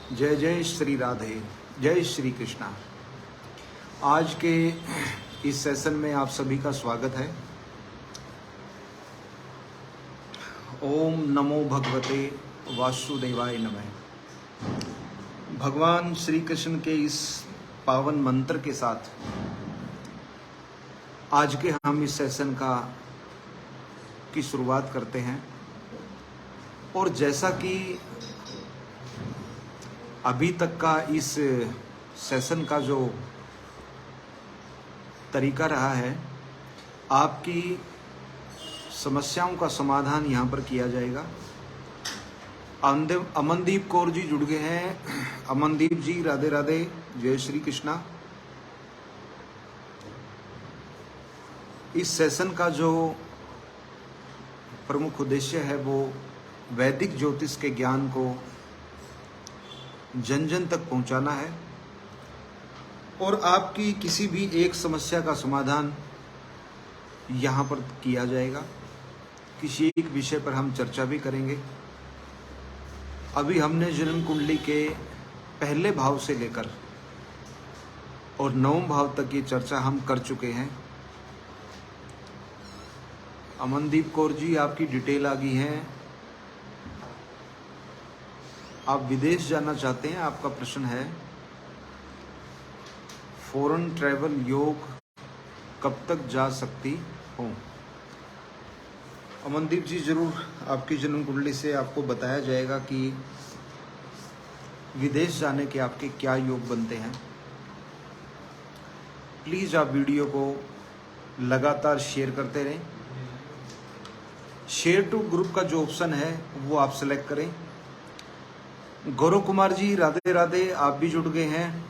जय जय श्री राधे, जय श्री कृष्णा। आज के इस सेशन में आप सभी का स्वागत है। ओम नमो भगवते वासुदेवाय नमः। भगवान श्री कृष्ण के इस पावन मंत्र के साथ आज के हम इस सेशन की शुरुआत करते हैं। और जैसा कि अभी तक का इस सेशन का जो तरीका रहा है, आपकी समस्याओं का समाधान यहाँ पर किया जाएगा। अमनदीप कौर जी जुड़ गए हैं। अमनदीप जी राधे राधे, जय श्री कृष्णा। इस सेशन का जो प्रमुख उद्देश्य है वो वैदिक ज्योतिष के ज्ञान को जन जन तक पहुंचाना है और आपकी किसी भी एक समस्या का समाधान यहाँ पर किया जाएगा। किसी एक विषय पर हम चर्चा भी करेंगे। अभी हमने जन्म कुंडली के पहले भाव से लेकर और नवम भाव तक की चर्चा हम कर चुके हैं। अमनदीप कौर जी, आपकी डिटेल आ गई है। आप विदेश जाना चाहते हैं, आपका प्रश्न है फॉरेन ट्रैवल योग कब तक जा सकती हूँ। अमनदीप जी, जरूर आपकी जन्म कुंडली से आपको बताया जाएगा कि विदेश जाने के आपके क्या योग बनते हैं। प्लीज़ आप वीडियो को लगातार शेयर करते रहें। शेयर टू ग्रुप का जो ऑप्शन है वो आप सेलेक्ट करें। गौरव कुमार जी राधे राधे, आप भी जुड़ गए हैं।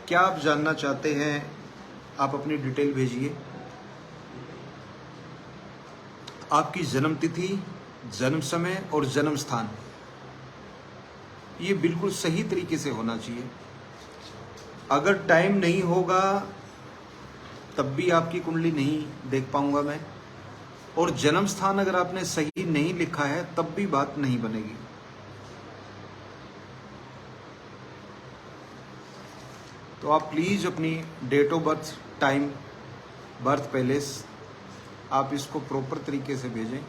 क्या आप जानना चाहते हैं, आप अपनी डिटेल भेजिए। आपकी जन्म तिथि, जन्म समय और जन्म स्थान ये बिल्कुल सही तरीके से होना चाहिए। अगर टाइम नहीं होगा तब भी आपकी कुंडली नहीं देख पाऊंगा मैं, और जन्म स्थान अगर आपने सही नहीं लिखा है तब भी बात नहीं बनेगी। तो आप प्लीज़ अपनी date of birth, time, birth palace आप इसको प्रॉपर तरीके से भेजें।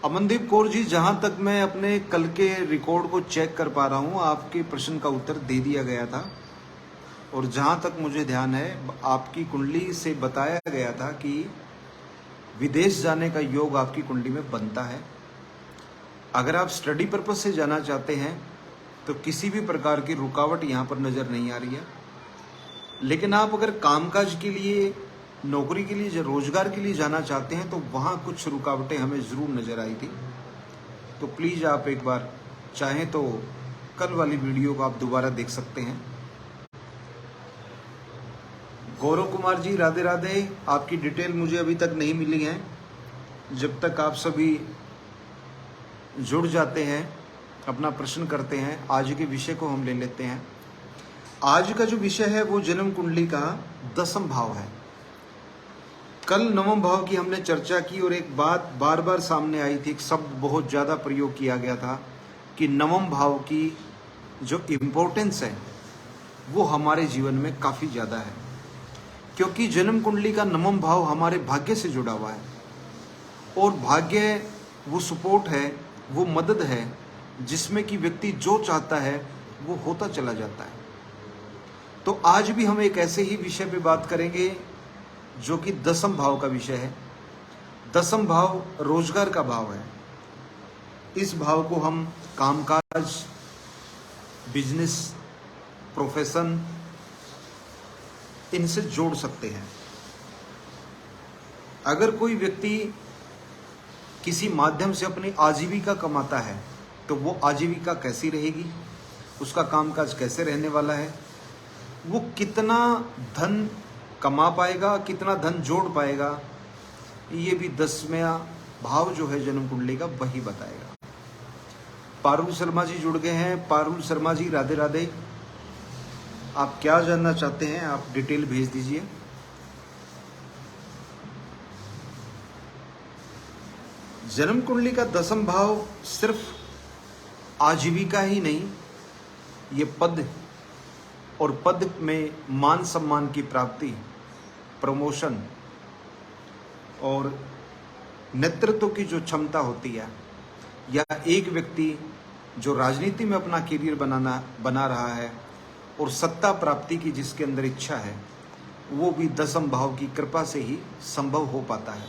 अमनदीप कौर जी, जहाँ तक मैं अपने कल के रिकॉर्ड को चेक कर पा रहा हूँ, आपके प्रश्न का उत्तर दे दिया गया था। और जहाँ तक मुझे ध्यान है, आपकी कुंडली से बताया गया था कि विदेश जाने का योग आपकी कुंडली में बनता है। अगर आप स्टडी पर्पज से जाना चाहते हैं तो किसी भी प्रकार की रुकावट यहाँ पर नज़र नहीं आ रही है। लेकिन आप अगर कामकाज के लिए, नौकरी के लिए, रोजगार के लिए जाना चाहते हैं तो वहाँ कुछ रुकावटें हमें ज़रूर नज़र आई थी। तो प्लीज़ आप एक बार चाहें तो कल वाली वीडियो को आप दोबारा देख सकते हैं। गौरव कुमार जी राधे राधे, आपकी डिटेल मुझे अभी तक नहीं मिली है। जब तक आप सभी जुड़ जाते हैं, अपना प्रश्न करते हैं, आज के विषय को हम ले लेते हैं। आज का जो विषय है वो जन्म कुंडली का 10वां भाव है। कल 9वें भाव की हमने चर्चा की और एक बात बार बार सामने आई थी, एक शब्द बहुत ज़्यादा प्रयोग किया गया था कि 9वें भाव की जो इम्पोर्टेंस है वो हमारे जीवन में काफ़ी ज़्यादा है, क्योंकि जन्म कुंडली का 9वां भाव हमारे भाग्य से जुड़ा हुआ है। और भाग्य वो सपोर्ट है, वो मदद है जिसमें कि व्यक्ति जो चाहता है वो होता चला जाता है। तो आज भी हम एक ऐसे ही विषय पे बात करेंगे जो कि 10वां भाव का विषय है। 10वां भाव रोजगार का भाव है। इस भाव को हम कामकाज, बिजनेस, प्रोफेशन इनसे जोड़ सकते हैं। अगर कोई व्यक्ति किसी माध्यम से अपनी आजीविका कमाता है तो वो आजीविका कैसी रहेगी, उसका कामकाज कैसे रहने वाला है, वो कितना धन कमा पाएगा, कितना धन जोड़ पाएगा, ये भी 10वां भाव जो है जन्म कुंडली का वही बताएगा। पारुल शर्मा जी जुड़ गए हैं। पारुल शर्मा जी राधे राधे, आप क्या जानना चाहते हैं, आप डिटेल भेज दीजिए। जन्म कुंडली का 10वां भाव सिर्फ आजीविका ही नहीं, ये पद और पद में मान सम्मान की प्राप्ति, प्रमोशन और नेतृत्व की जो क्षमता होती है, या एक व्यक्ति जो राजनीति में अपना करियर बना रहा है और सत्ता प्राप्ति की जिसके अंदर इच्छा है, वो भी दसम भाव की कृपा से ही संभव हो पाता है।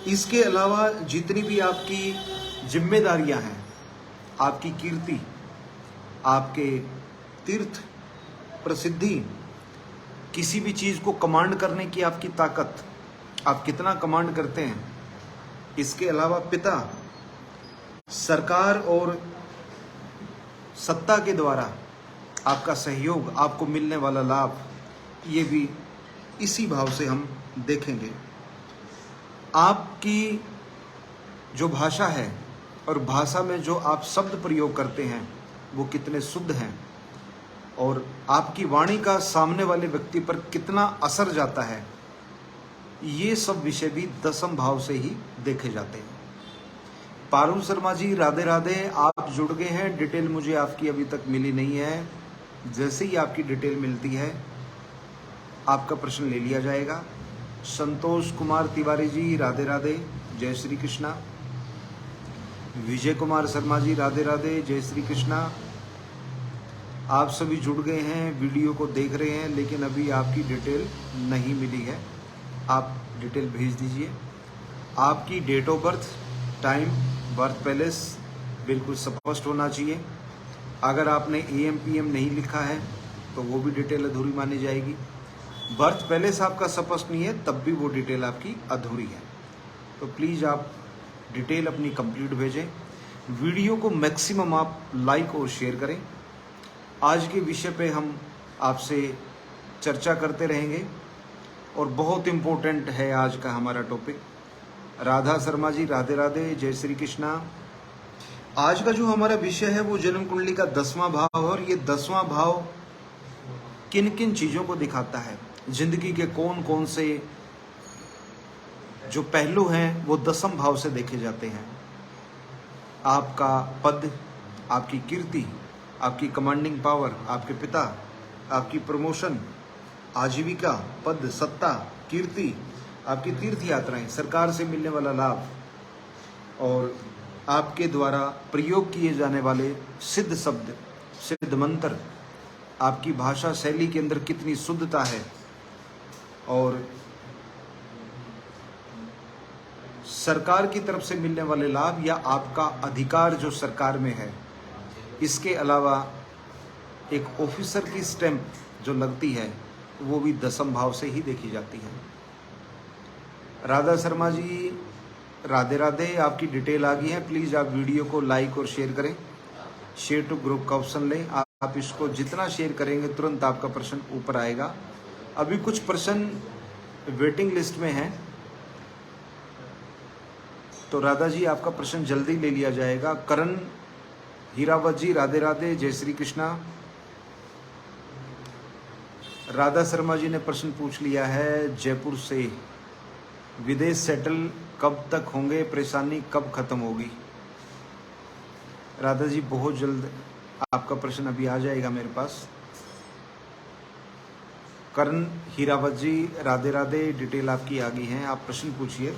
इसके अलावा जितनी भी आपकी जिम्मेदारियां हैं, आपकी कीर्ति, आपके तीर्थ, प्रसिद्धि, किसी भी चीज़ को कमांड करने की आपकी ताकत, आप कितना कमांड करते हैं, इसके अलावा पिता, सरकार और सत्ता के द्वारा आपका सहयोग, आपको मिलने वाला लाभ, ये भी इसी भाव से हम देखेंगे। आपकी जो भाषा है और भाषा में जो आप शब्द प्रयोग करते हैं वो कितने शुद्ध हैं, और आपकी वाणी का सामने वाले व्यक्ति पर कितना असर जाता है, ये सब विषय भी दसम भाव से ही देखे जाते हैं। पारुल शर्मा जी, राधे राधे, आप जुड़ गए हैं। डिटेल मुझे आपकी अभी तक मिली नहीं है, जैसे ही आपकी डिटेल मिलती है आपका प्रश्न ले लिया जाएगा। संतोष कुमार तिवारी जी, राधे राधे, जय श्री कृष्णा। विजय कुमार शर्मा जी, राधे राधे, जय श्री कृष्णा। आप सभी जुड़ गए हैं, वीडियो को देख रहे हैं, लेकिन अभी आपकी डिटेल नहीं मिली है। आप डिटेल भेज दीजिए। आपकी date of birth, time, birth palace बिल्कुल स्पष्ट होना चाहिए। अगर आपने AM PM नहीं लिखा है तो वो भी डिटेल अधूरी मानी जाएगी। बर्थ पैलेस आपका स्पष्ट नहीं है तब भी वो डिटेल आपकी अधूरी है। तो प्लीज़ आप डिटेल अपनी कंप्लीट भेजें। वीडियो को मैक्सिमम आप लाइक और शेयर करें। आज के विषय पे हम आपसे चर्चा करते रहेंगे और बहुत इम्पोर्टेंट है आज का हमारा टॉपिक। राधा शर्मा जी, राधे राधे, जय श्री कृष्णा। आज का जो हमारा विषय है वो जन्म कुंडली का 10वां भाव है, और ये 10वां भाव किन किन चीज़ों को दिखाता है, जिंदगी के कौन कौन से जो पहलू हैं वो दसम भाव से देखे जाते हैं। आपका पद, आपकी कीर्ति, आपकी कमांडिंग पावर, आपके पिता, आपकी प्रमोशन, आजीविका, पद, सत्ता, कीर्ति, आपकी तीर्थ यात्राएं, सरकार से मिलने वाला लाभ, और आपके द्वारा प्रयोग किए जाने वाले सिद्ध शब्द, सिद्ध मंत्र, आपकी भाषा शैली के अंदर कितनी शुद्धता है, और सरकार की तरफ से मिलने वाले लाभ या आपका अधिकार जो सरकार में है। इसके अलावा एक ऑफिसर की स्टैंप जो लगती है वो भी दसम भाव से ही देखी जाती है। राधा शर्मा जी, राधे राधे, आपकी डिटेल आ गई है। प्लीज़ आप वीडियो को लाइक और शेयर करें। शेयर टू ग्रुप का ऑप्शन लें। आप इसको जितना शेयर करेंगे तुरंत आपका प्रश्न ऊपर आएगा। अभी कुछ प्रश्न वेटिंग लिस्ट में हैं, तो राधा जी आपका प्रश्न जल्दी ले लिया जाएगा। करण हीरावत जी, राधे राधे, जय श्री कृष्णा। राधा शर्मा जी ने प्रश्न पूछ लिया है जयपुर से, विदेश सेटल कब तक होंगे, परेशानी कब खत्म होगी। राधा जी बहुत जल्द आपका प्रश्न अभी आ जाएगा मेरे पास। करण हीरावत जी, राधे राधे, डिटेल आपकी आ गई है, आप प्रश्न पूछिए।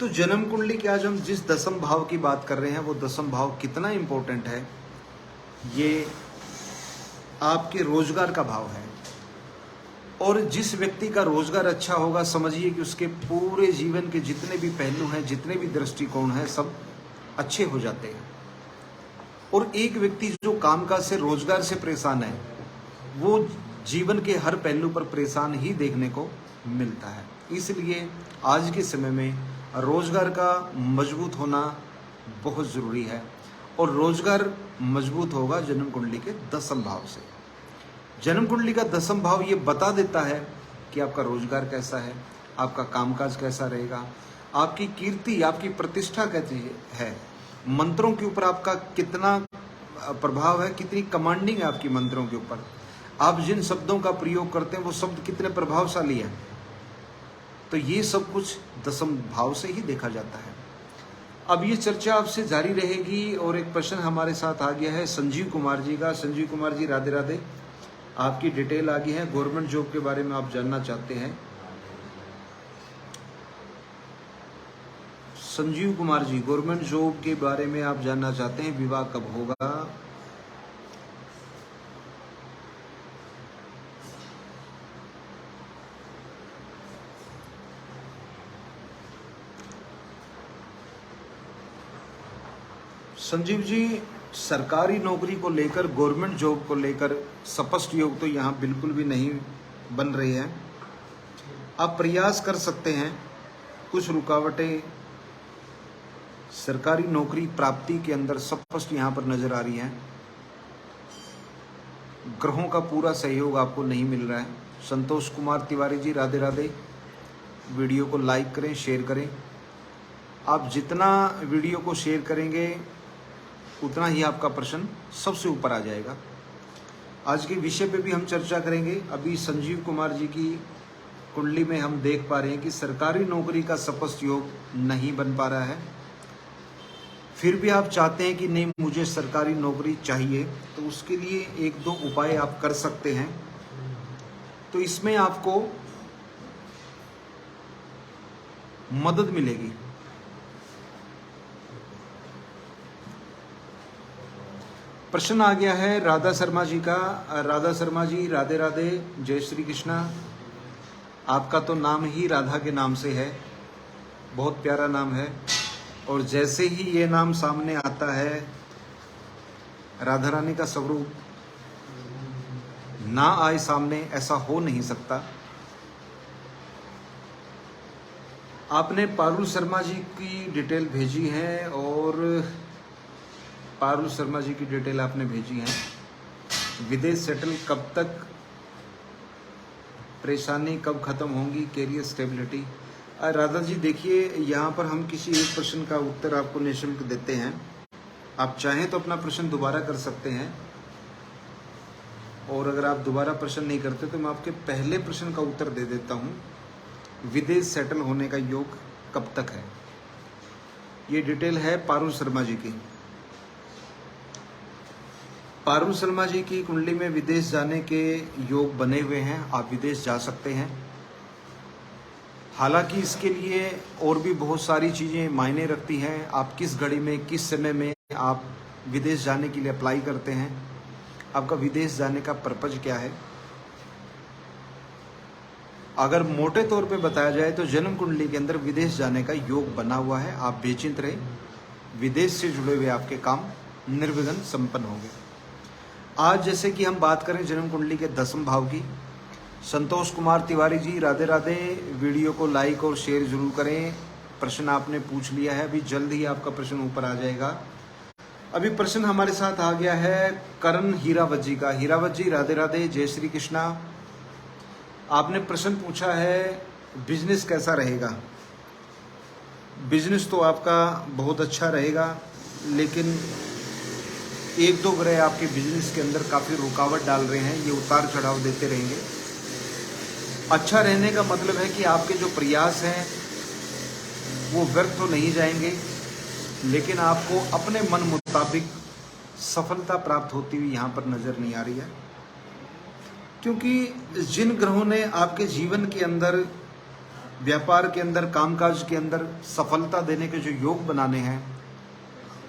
तो जन्म कुंडली की आज हम जिस दसम भाव की बात कर रहे हैं वो दसम भाव कितना इम्पोर्टेंट है, ये आपके रोजगार का भाव है। और जिस व्यक्ति का रोजगार अच्छा होगा, समझिए कि उसके पूरे जीवन के जितने भी पहलू हैं, जितने भी दृष्टिकोण हैं, सब अच्छे हो जाते हैं। और एक व्यक्ति जो कामकाज से, रोजगार से परेशान है, वो जीवन के हर पहलू पर परेशान ही देखने को मिलता है। इसलिए आज के समय में रोजगार का मजबूत होना बहुत ज़रूरी है, और रोजगार मजबूत होगा जन्म कुंडली के दसम भाव से। जन्म कुंडली का दसम भाव ये बता देता है कि आपका रोजगार कैसा है, आपका कामकाज कैसा रहेगा, आपकी कीर्ति, आपकी प्रतिष्ठा कैसी है, मंत्रों के ऊपर आपका कितना प्रभाव है, कितनी कमांडिंग है आपकी मंत्रों के ऊपर, आप जिन शब्दों का प्रयोग करते हैं वो शब्द कितने प्रभावशाली हैं। तो ये सब कुछ दसम भाव से ही देखा जाता है। अब ये चर्चा आपसे जारी रहेगी और एक प्रश्न हमारे साथ आ गया है संजीव कुमार जी का। संजीव कुमार जी राधे राधे, आपकी डिटेल आ गई है, गवर्नमेंट जॉब के बारे में आप जानना चाहते हैं। संजीव कुमार जी, गवर्नमेंट जॉब के बारे में आप जानना चाहते हैं, विवाह कब होगा? संजीव जी, सरकारी नौकरी को लेकर, गवर्नमेंट जॉब को लेकर स्पष्ट योग तो यहाँ बिल्कुल भी नहीं बन रही है। आप प्रयास कर सकते हैं, कुछ रुकावटें सरकारी नौकरी प्राप्ति के अंदर स्पष्ट यहाँ पर नजर आ रही हैं। ग्रहों का पूरा सहयोग आपको नहीं मिल रहा है। संतोष कुमार तिवारी जी राधे राधे, वीडियो को लाइक करें, शेयर करें। आप जितना वीडियो को शेयर करेंगे उतना ही आपका प्रश्न सबसे ऊपर आ जाएगा। आज के विषय पे भी हम चर्चा करेंगे। अभी संजीव कुमार जी की कुंडली में हम देख पा रहे हैं कि सरकारी नौकरी का स्पष्ट योग नहीं बन पा रहा है। फिर भी आप चाहते हैं कि नहीं मुझे सरकारी नौकरी चाहिए, तो उसके लिए एक दो उपाय आप कर सकते हैं। तो इसमें आपको मदद मिलेगी। प्रश्न आ गया है राधा शर्मा जी का। राधा शर्मा जी राधे राधे, जय श्री कृष्णा। आपका तो नाम ही राधा के नाम से है, बहुत प्यारा नाम है। और जैसे ही ये नाम सामने आता है, राधा रानी का स्वरूप ना आए सामने, ऐसा हो नहीं सकता। आपने पारुल शर्मा जी की डिटेल भेजी है और पारुल शर्मा जी की डिटेल आपने भेजी है। विदेश सेटल कब तक, परेशानी कब खत्म होंगी, कैरियर स्टेबिलिटी। राधा जी देखिए, यहाँ पर हम किसी एक प्रश्न का उत्तर आपको निःशुल्क देते हैं। आप चाहें तो अपना प्रश्न दोबारा कर सकते हैं, और अगर आप दोबारा प्रश्न नहीं करते तो मैं आपके पहले प्रश्न का उत्तर दे देता हूँ। विदेश सेटल होने का योग कब तक है? ये डिटेल है पारुल शर्मा जी की। पारुल शर्मा जी की कुंडली में विदेश जाने के योग बने हुए हैं। आप विदेश जा सकते हैं। हालांकि इसके लिए और भी बहुत सारी चीज़ें मायने रखती हैं। आप किस घड़ी में, किस समय में आप विदेश जाने के लिए अप्लाई करते हैं, आपका विदेश जाने का पर्पज क्या है। अगर मोटे तौर पे बताया जाए तो जन्म कुंडली के अंदर विदेश जाने का योग बना हुआ है। आप बेचिंत रहे, विदेश से जुड़े हुए आपके काम निर्विघ्न संपन्न होंगे। आज जैसे कि हम बात करें जन्म कुंडली के 10वें भाव की, संतोष कुमार तिवारी जी राधे राधे, वीडियो को लाइक और शेयर जरूर करें। प्रश्न आपने पूछ लिया है, अभी जल्द ही आपका प्रश्न ऊपर आ जाएगा। अभी प्रश्न हमारे साथ आ गया है करण हीरावत जी का। हीरावत जी राधे राधे, जय श्री कृष्णा। आपने प्रश्न पूछा है बिजनेस कैसा रहेगा। बिजनेस तो आपका बहुत अच्छा रहेगा, लेकिन एक दो ग्रह आपके बिजनेस के अंदर काफ़ी रुकावट डाल रहे हैं। ये उतार चढ़ाव देते रहेंगे। अच्छा रहने का मतलब है कि आपके जो प्रयास हैं वो व्यर्थ तो नहीं जाएंगे, लेकिन आपको अपने मन मुताबिक सफलता प्राप्त होती हुई यहाँ पर नज़र नहीं आ रही है। क्योंकि जिन ग्रहों ने आपके जीवन के अंदर, व्यापार के अंदर, कामकाज के अंदर सफलता देने के जो योग बनाने हैं,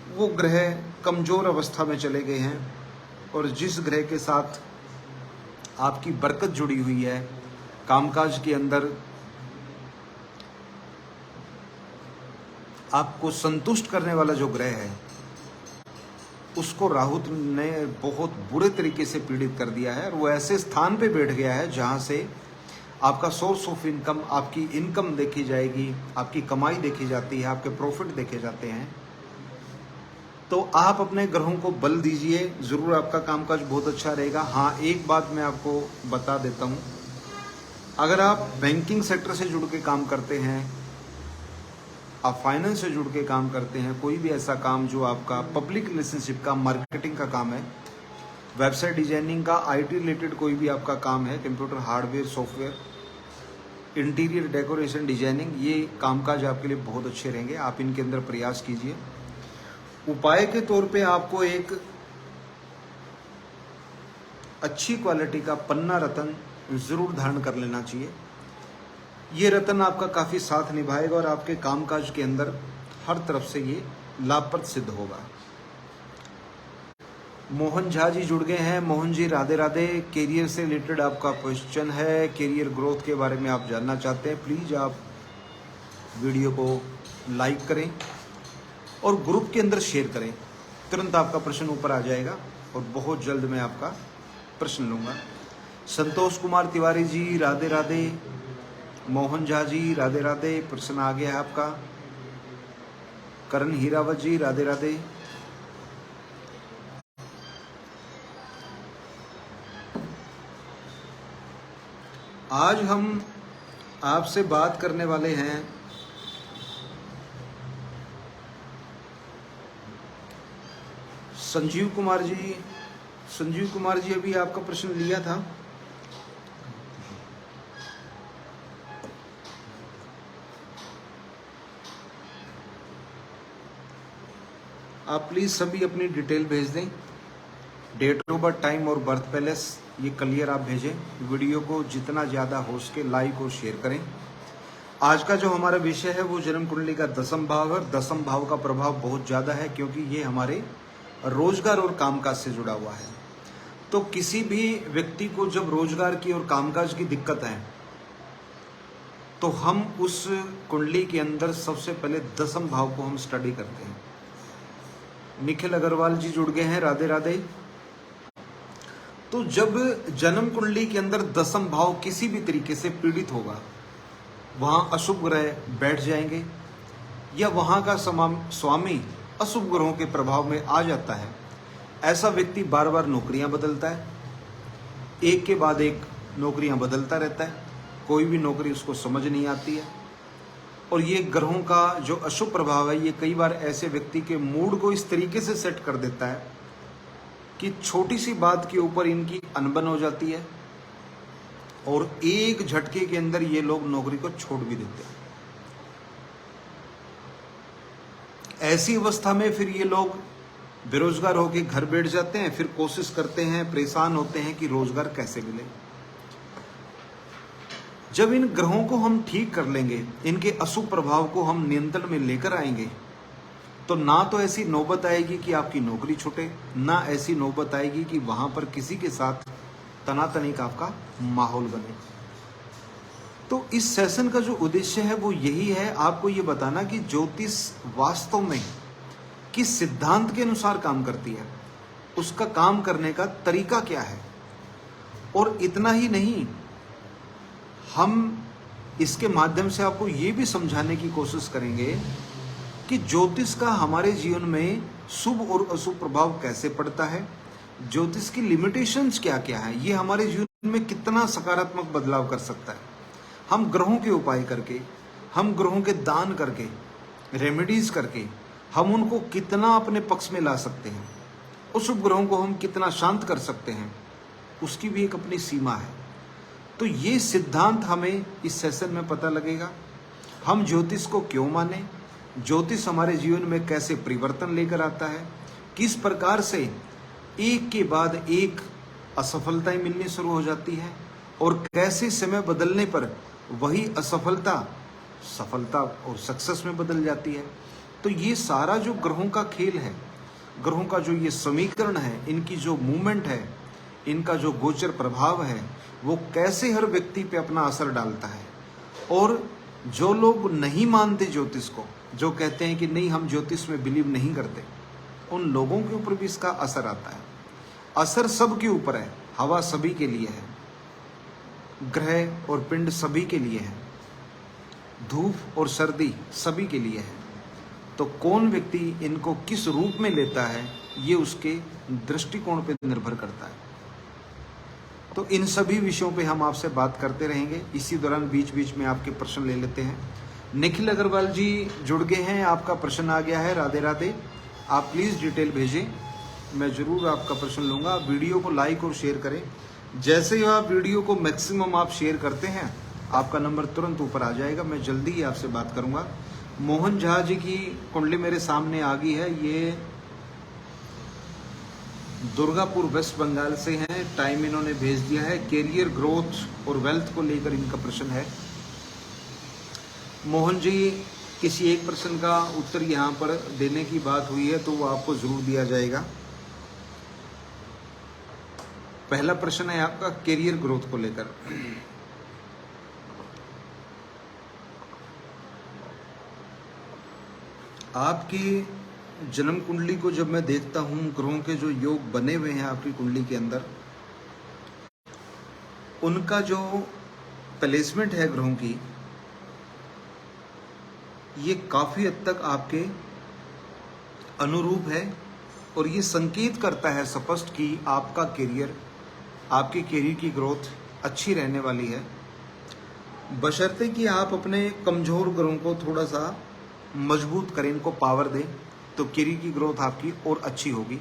वो ग्रह कमज़ोर अवस्था में चले गए हैं। और जिस ग्रह के साथ आपकी बरकत जुड़ी हुई है कामकाज के अंदर, आपको संतुष्ट करने वाला जो ग्रह है, उसको राहु ने बहुत बुरे तरीके से पीड़ित कर दिया है। और वो ऐसे स्थान पे बैठ गया है जहां से आपका सोर्स ऑफ इनकम, आपकी इनकम देखी जाएगी, आपकी कमाई देखी जाती है, आपके प्रॉफिट देखे जाते हैं। तो आप अपने ग्रहों को बल दीजिए, ज़रूर आपका कामकाज बहुत अच्छा रहेगा। हाँ, एक बात मैं आपको बता देता हूँ, अगर आप बैंकिंग सेक्टर से जुड़ के काम करते हैं, आप फाइनेंस से जुड़ के काम करते हैं, कोई भी ऐसा काम जो आपका पब्लिक रिलेशनशिप का, मार्केटिंग का काम है, वेबसाइट डिजाइनिंग का, IT रिलेटेड कोई भी आपका काम है, computer hardware software, interior decoration designing, ये कामकाज आपके लिए बहुत अच्छे रहेंगे। आप इनके अंदर प्रयास कीजिए। उपाय के तौर पे आपको एक अच्छी क्वालिटी का पन्ना रत्न जरूर धारण कर लेना चाहिए। ये रत्न आपका काफी साथ निभाएगा और आपके कामकाज के अंदर हर तरफ से ये लाभप्रद सिद्ध होगा। मोहन झा जी जुड़ गए हैं। मोहन जी राधे राधे। कैरियर से रिलेटेड आपका क्वेश्चन है, कैरियर ग्रोथ के बारे में आप जानना चाहते हैं, प्लीज आप वीडियो को लाइक करें और ग्रुप के अंदर शेयर करें। तुरंत आपका प्रश्न ऊपर आ जाएगा और बहुत जल्द मैं आपका प्रश्न लूंगा। संतोष कुमार तिवारी जी राधे राधे। मोहन झा जी राधे राधे, प्रश्न आ गया है आपका। करण हीरावत जी राधे राधे। आज हम आपसे बात करने वाले हैं संजीव कुमार जी। संजीव कुमार जी, अभी आपका प्रश्न लिया था। आप प्लीज सभी अपनी डिटेल भेज दें, डेट ऑफ बर्थ, टाइम और बर्थ पैलेस, ये क्लियर आप भेजें। वीडियो को जितना ज़्यादा हो सके लाइक और शेयर करें। आज का जो हमारा विषय है वो जन्म कुंडली का 10वां भाव है। 10वां भाव का प्रभाव बहुत ज़्यादा है क्योंकि ये हमारे रोजगार और कामकाज से जुड़ा हुआ है। तो किसी भी व्यक्ति को जब रोजगार की और कामकाज की दिक्कत है तो हम उस कुंडली के अंदर सबसे पहले 10वां भाव को हम स्टडी करते हैं। निखिल अग्रवाल जी जुड़ गए हैं, राधे राधे। तो जब जन्म कुंडली के अंदर 10वां भाव किसी भी तरीके से पीड़ित होगा, वहां अशुभ ग्रह बैठ जाएंगे या वहां का स्वामी अशुभ ग्रहों के प्रभाव में आ जाता है, ऐसा व्यक्ति बार बार नौकरियां बदलता है, एक के बाद एक नौकरियां बदलता रहता है, कोई भी नौकरी उसको समझ नहीं आती है। और ये ग्रहों का जो अशुभ प्रभाव है, ये कई बार ऐसे व्यक्ति के मूड को इस तरीके से सेट कर देता है कि छोटी सी बात के ऊपर इनकी अनबन हो जाती है और एक झटके के अंदर ये लोग नौकरी को छोड़ भी देते हैं। ऐसी अवस्था में फिर ये लोग बेरोजगार होकर घर बैठ जाते हैं, फिर कोशिश करते हैं, परेशान होते हैं कि रोजगार कैसे मिले। जब इन ग्रहों को हम ठीक कर लेंगे, इनके अशुभ प्रभाव को हम नियंत्रण में लेकर आएंगे, तो ना तो ऐसी नौबत आएगी कि आपकी नौकरी छूटे, ना ऐसी नौबत आएगी कि वहां पर किसी के साथ तनातनी का आपका माहौल बने। तो इस सेशन का जो उद्देश्य है वो यही है, आपको ये बताना कि ज्योतिष वास्तव में किस सिद्धांत के अनुसार काम करती है, उसका काम करने का तरीका क्या है। और इतना ही नहीं, हम इसके माध्यम से आपको ये भी समझाने की कोशिश करेंगे कि ज्योतिष का हमारे जीवन में शुभ और अशुभ प्रभाव कैसे पड़ता है, ज्योतिष की लिमिटेशंस क्या क्या है, ये हमारे जीवन में कितना सकारात्मक बदलाव कर सकता है। हम ग्रहों के उपाय करके, हम ग्रहों के दान करके, रेमेडीज करके हम उनको कितना अपने पक्ष में ला सकते हैं, अशुभ ग्रहों को हम कितना शांत कर सकते हैं, उसकी भी एक अपनी सीमा है। तो ये सिद्धांत हमें इस सेशन में पता लगेगा। हम ज्योतिष को क्यों माने, ज्योतिष हमारे जीवन में कैसे परिवर्तन लेकर आता है, किस प्रकार से एक के बाद एक असफलताएं मिलनी शुरू हो जाती है और कैसे समय बदलने पर वही असफलता सफलता और सक्सेस में बदल जाती है। तो ये सारा जो ग्रहों का खेल है, ग्रहों का जो ये समीकरण है, इनकी जो मूवमेंट है, इनका जो गोचर प्रभाव है, वो कैसे हर व्यक्ति पे अपना असर डालता है। और जो लोग नहीं मानते ज्योतिष को, जो कहते हैं कि नहीं हम ज्योतिष में बिलीव नहीं करते, उन लोगों के ऊपर भी इसका असर आता है। असर सबके ऊपर है, हवा सभी के लिए है, ग्रह और पिंड सभी के लिए है, धूप और सर्दी सभी के लिए है। तो कौन व्यक्ति इनको किस रूप में लेता है, ये उसके दृष्टिकोण पे निर्भर करता है। तो इन सभी विषयों पे हम आपसे बात करते रहेंगे। इसी दौरान बीच बीच में आपके प्रश्न ले लेते हैं। निखिल अग्रवाल जी जुड़ गए हैं, आपका प्रश्न आ गया है, राधे राधे। आप प्लीज़ डिटेल भेजें, मैं ज़रूर आपका प्रश्न लूँगा। आप वीडियो को लाइक और शेयर करें। जैसे ही आप वीडियो को मैक्सिमम आप शेयर करते हैं, आपका नंबर तुरंत ऊपर आ जाएगा, मैं जल्दी ही आपसे बात करूंगा। मोहन झा जी की कुंडली मेरे सामने आ गई है। ये दुर्गापुर वेस्ट बंगाल से हैं। टाइम इन्होंने भेज दिया है। कैरियर, ग्रोथ और वेल्थ को लेकर इनका प्रश्न है। मोहन जी, किसी एक प्रश्न का उत्तर यहाँ पर देने की बात हुई है तो वो आपको जरूर दिया जाएगा। पहला प्रश्न है आपका कैरियर ग्रोथ को लेकर। आपकी जन्म कुंडली को जब मैं देखता हूं, ग्रहों के जो योग बने हुए हैं आपकी कुंडली के अंदर, उनका जो प्लेसमेंट है ग्रहों की, ये काफी हद तक आपके अनुरूप है और ये संकेत करता है स्पष्ट कि आपका कैरियर, आपके कैरियर की ग्रोथ अच्छी रहने वाली है, बशर्ते कि आप अपने कमजोर ग्रहों को थोड़ा सा मजबूत करें, इनको पावर दें, तो कैरियर की ग्रोथ आपकी और अच्छी होगी।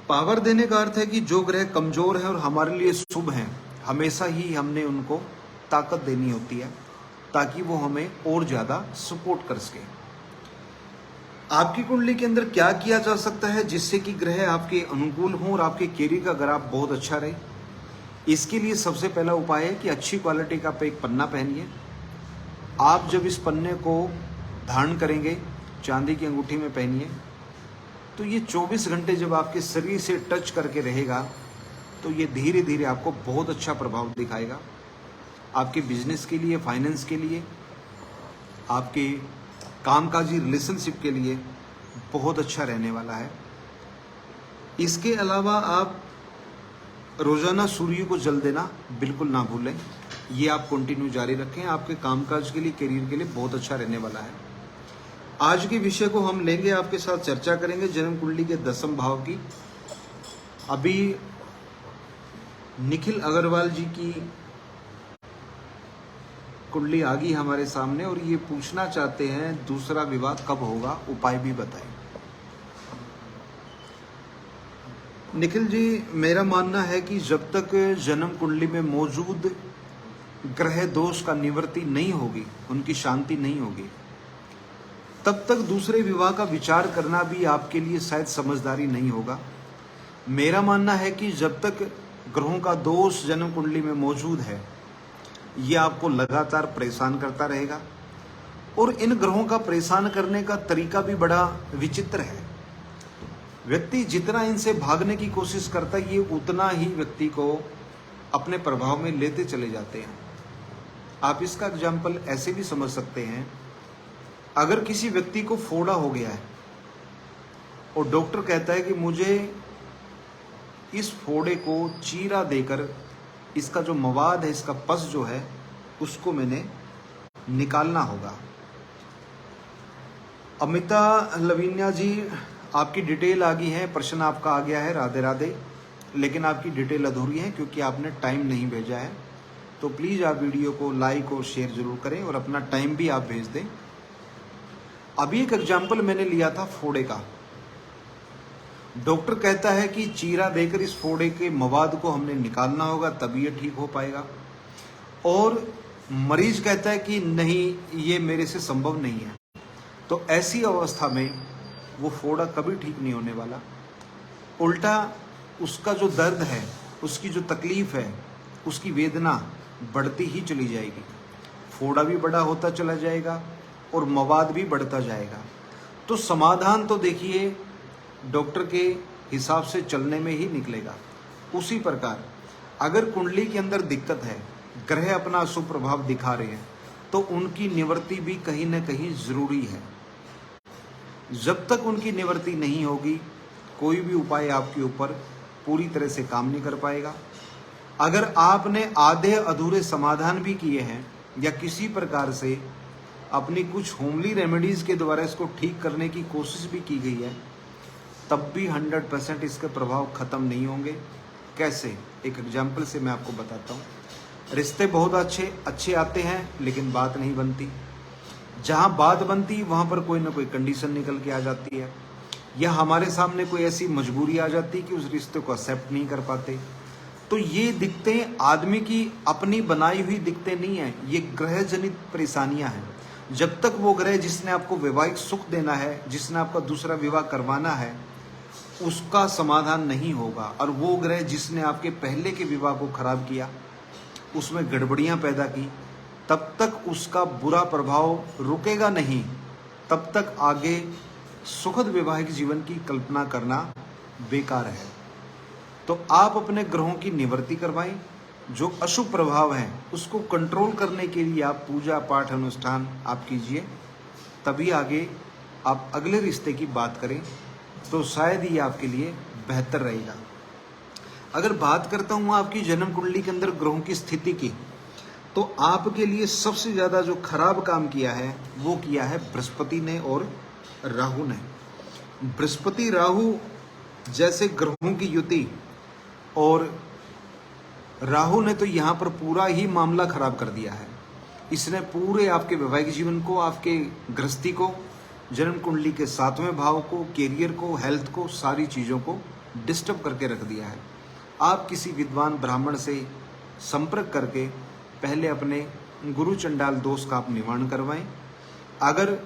पावर देने का अर्थ है कि जो ग्रह कमजोर है और हमारे लिए शुभ हैं, हमेशा ही हमने उनको ताकत देनी होती है ताकि वो हमें और ज्यादा सपोर्ट कर सके। आपकी कुंडली के अंदर क्या किया जा सकता है जिससे कि ग्रह आपके अनुकूल हों और आपके कैरियर का ग्राफ बहुत अच्छा रहे? इसके लिए सबसे पहला उपाय है कि अच्छी क्वालिटी का आप एक पन्ना पहनिए। आप जब इस पन्ने को धारण करेंगे, चांदी की अंगूठी में पहनिए, तो ये 24 घंटे जब आपके शरीर से टच करके रहेगा तो ये धीरे धीरे आपको बहुत अच्छा प्रभाव दिखाएगा। आपके बिजनेस के लिए, फाइनेंस के लिए, आपके कामकाजी रिलेशनशिप के लिए बहुत अच्छा रहने वाला है। इसके अलावा आप रोजाना सूर्य को जल देना बिल्कुल ना भूलें। ये आप कंटिन्यू जारी रखें, आपके कामकाज के लिए, करियर के लिए बहुत अच्छा रहने वाला है। आज के विषय को हम लेंगे, आपके साथ चर्चा करेंगे जन्म कुंडली के 10वें भाव की। अभी निखिल अग्रवाल जी की कुंडली आ गई हमारे सामने और ये पूछना चाहते हैं दूसरा विवाह कब होगा, उपाय भी बताएं। निखिल जी, मेरा मानना है कि जब तक जन्म कुंडली में मौजूद ग्रह दोष का निवृत्ति नहीं होगी, उनकी शांति नहीं होगी, तब तक दूसरे विवाह का विचार करना भी आपके लिए शायद समझदारी नहीं होगा। मेरा मानना है कि जब तक ग्रहों का दोष जन्म कुंडली में मौजूद है, ये आपको लगातार परेशान करता रहेगा और इन ग्रहों का परेशान करने का तरीका भी बड़ा विचित्र है। व्यक्ति जितना इनसे भागने की कोशिश करता है, ये उतना ही व्यक्ति को अपने प्रभाव में लेते चले जाते हैं। आप इसका एग्जाम्पल ऐसे भी समझ सकते हैं, अगर किसी व्यक्ति को फोड़ा हो गया है और डॉक्टर कहता है कि मुझे इस फोड़े को चीरा देकर इसका जो मवाद है, इसका पस जो है, उसको मैंने निकालना होगा। अमिता लवीनिया जी, आपकी डिटेल आ गई है, प्रश्न आपका आ गया है, राधे राधे, लेकिन आपकी डिटेल अधूरी है क्योंकि आपने टाइम नहीं भेजा है। तो प्लीज़ आप वीडियो को लाइक और शेयर जरूर करें और अपना टाइम भी आप भेज दें। अभी एक एग्जाम्पल मैंने लिया था फोड़े का। डॉक्टर कहता है कि चीरा देकर इस फोड़े के मवाद को हमने निकालना होगा, तभी ये ठीक हो पाएगा। और मरीज कहता है कि नहीं, ये मेरे से संभव नहीं है। तो ऐसी अवस्था में वो फोड़ा कभी ठीक नहीं होने वाला। उल्टा उसका जो दर्द है, उसकी जो तकलीफ है, उसकी वेदना बढ़ती ही चली जाएगी। फोड़ा भी बड़ा होता चला जाएगा और मवाद भी बढ़ता जाएगा। तो समाधान तो देखिए डॉक्टर के हिसाब से चलने में ही निकलेगा। उसी प्रकार अगर कुंडली के अंदर दिक्कत है, ग्रह अपना अशुभ प्रभाव दिखा रहे हैं, तो उनकी निवृत्ति भी कहीं ना कहीं जरूरी है। जब तक उनकी निवृत्ति नहीं होगी, कोई भी उपाय आपके ऊपर पूरी तरह से काम नहीं कर पाएगा। अगर आपने आधे अधूरे समाधान भी किए हैं या किसी प्रकार से अपनी कुछ होमली रेमेडीज के द्वारा इसको ठीक करने की कोशिश भी की गई है, तब भी 100% इसके प्रभाव खत्म नहीं होंगे। कैसे? एक एग्जाम्पल से मैं आपको बताता हूँ। रिश्ते बहुत अच्छे आते हैं, लेकिन बात नहीं बनती। जहाँ बात बनती वहाँ पर कोई ना कोई कंडीशन निकल के आ जाती है, या हमारे सामने कोई ऐसी मजबूरी आ जाती है कि उस रिश्ते को एक्सेप्ट नहीं कर पाते। तो ये दिक्कतें आदमी की अपनी बनाई हुई दिक्कतें नहीं है, ये ग्रह जनित परेशानियां हैं। जब तक वो ग्रह जिसने आपको वैवाहिक सुख देना है, जिसने आपका दूसरा विवाह करवाना है, उसका समाधान नहीं होगा, और वो ग्रह जिसने आपके पहले के विवाह को खराब किया, उसमें गड़बड़ियां पैदा की, तब तक उसका बुरा प्रभाव रुकेगा नहीं। तब तक आगे सुखद वैवाहिक जीवन की कल्पना करना बेकार है। तो आप अपने ग्रहों की निवृत्ति करवाएं, जो अशुभ प्रभाव हैं उसको कंट्रोल करने के लिए आप पूजा पाठ अनुष्ठान आप कीजिए, तभी आगे आप अगले रिश्ते की बात करें तो शायद ये आपके लिए बेहतर रहेगा। अगर बात करता हूँ आपकी जन्म कुंडली के अंदर ग्रहों की स्थिति की, तो आपके लिए सबसे ज़्यादा जो खराब काम किया है वो किया है बृहस्पति ने और राहु ने। बृहस्पति राहु जैसे ग्रहों की युति, और राहु ने तो यहाँ पर पूरा ही मामला खराब कर दिया है। इसने पूरे आपके वैवाहिक जीवन को, आपके गृहस्थी को, जन्म कुंडली के 7वें भाव को, कैरियर को, हेल्थ को, सारी चीज़ों को डिस्टर्ब करके रख दिया है। आप किसी विद्वान ब्राह्मण से संपर्क करके पहले अपने गुरु चंडाल दोष का आप निवारण करवाएं। अगर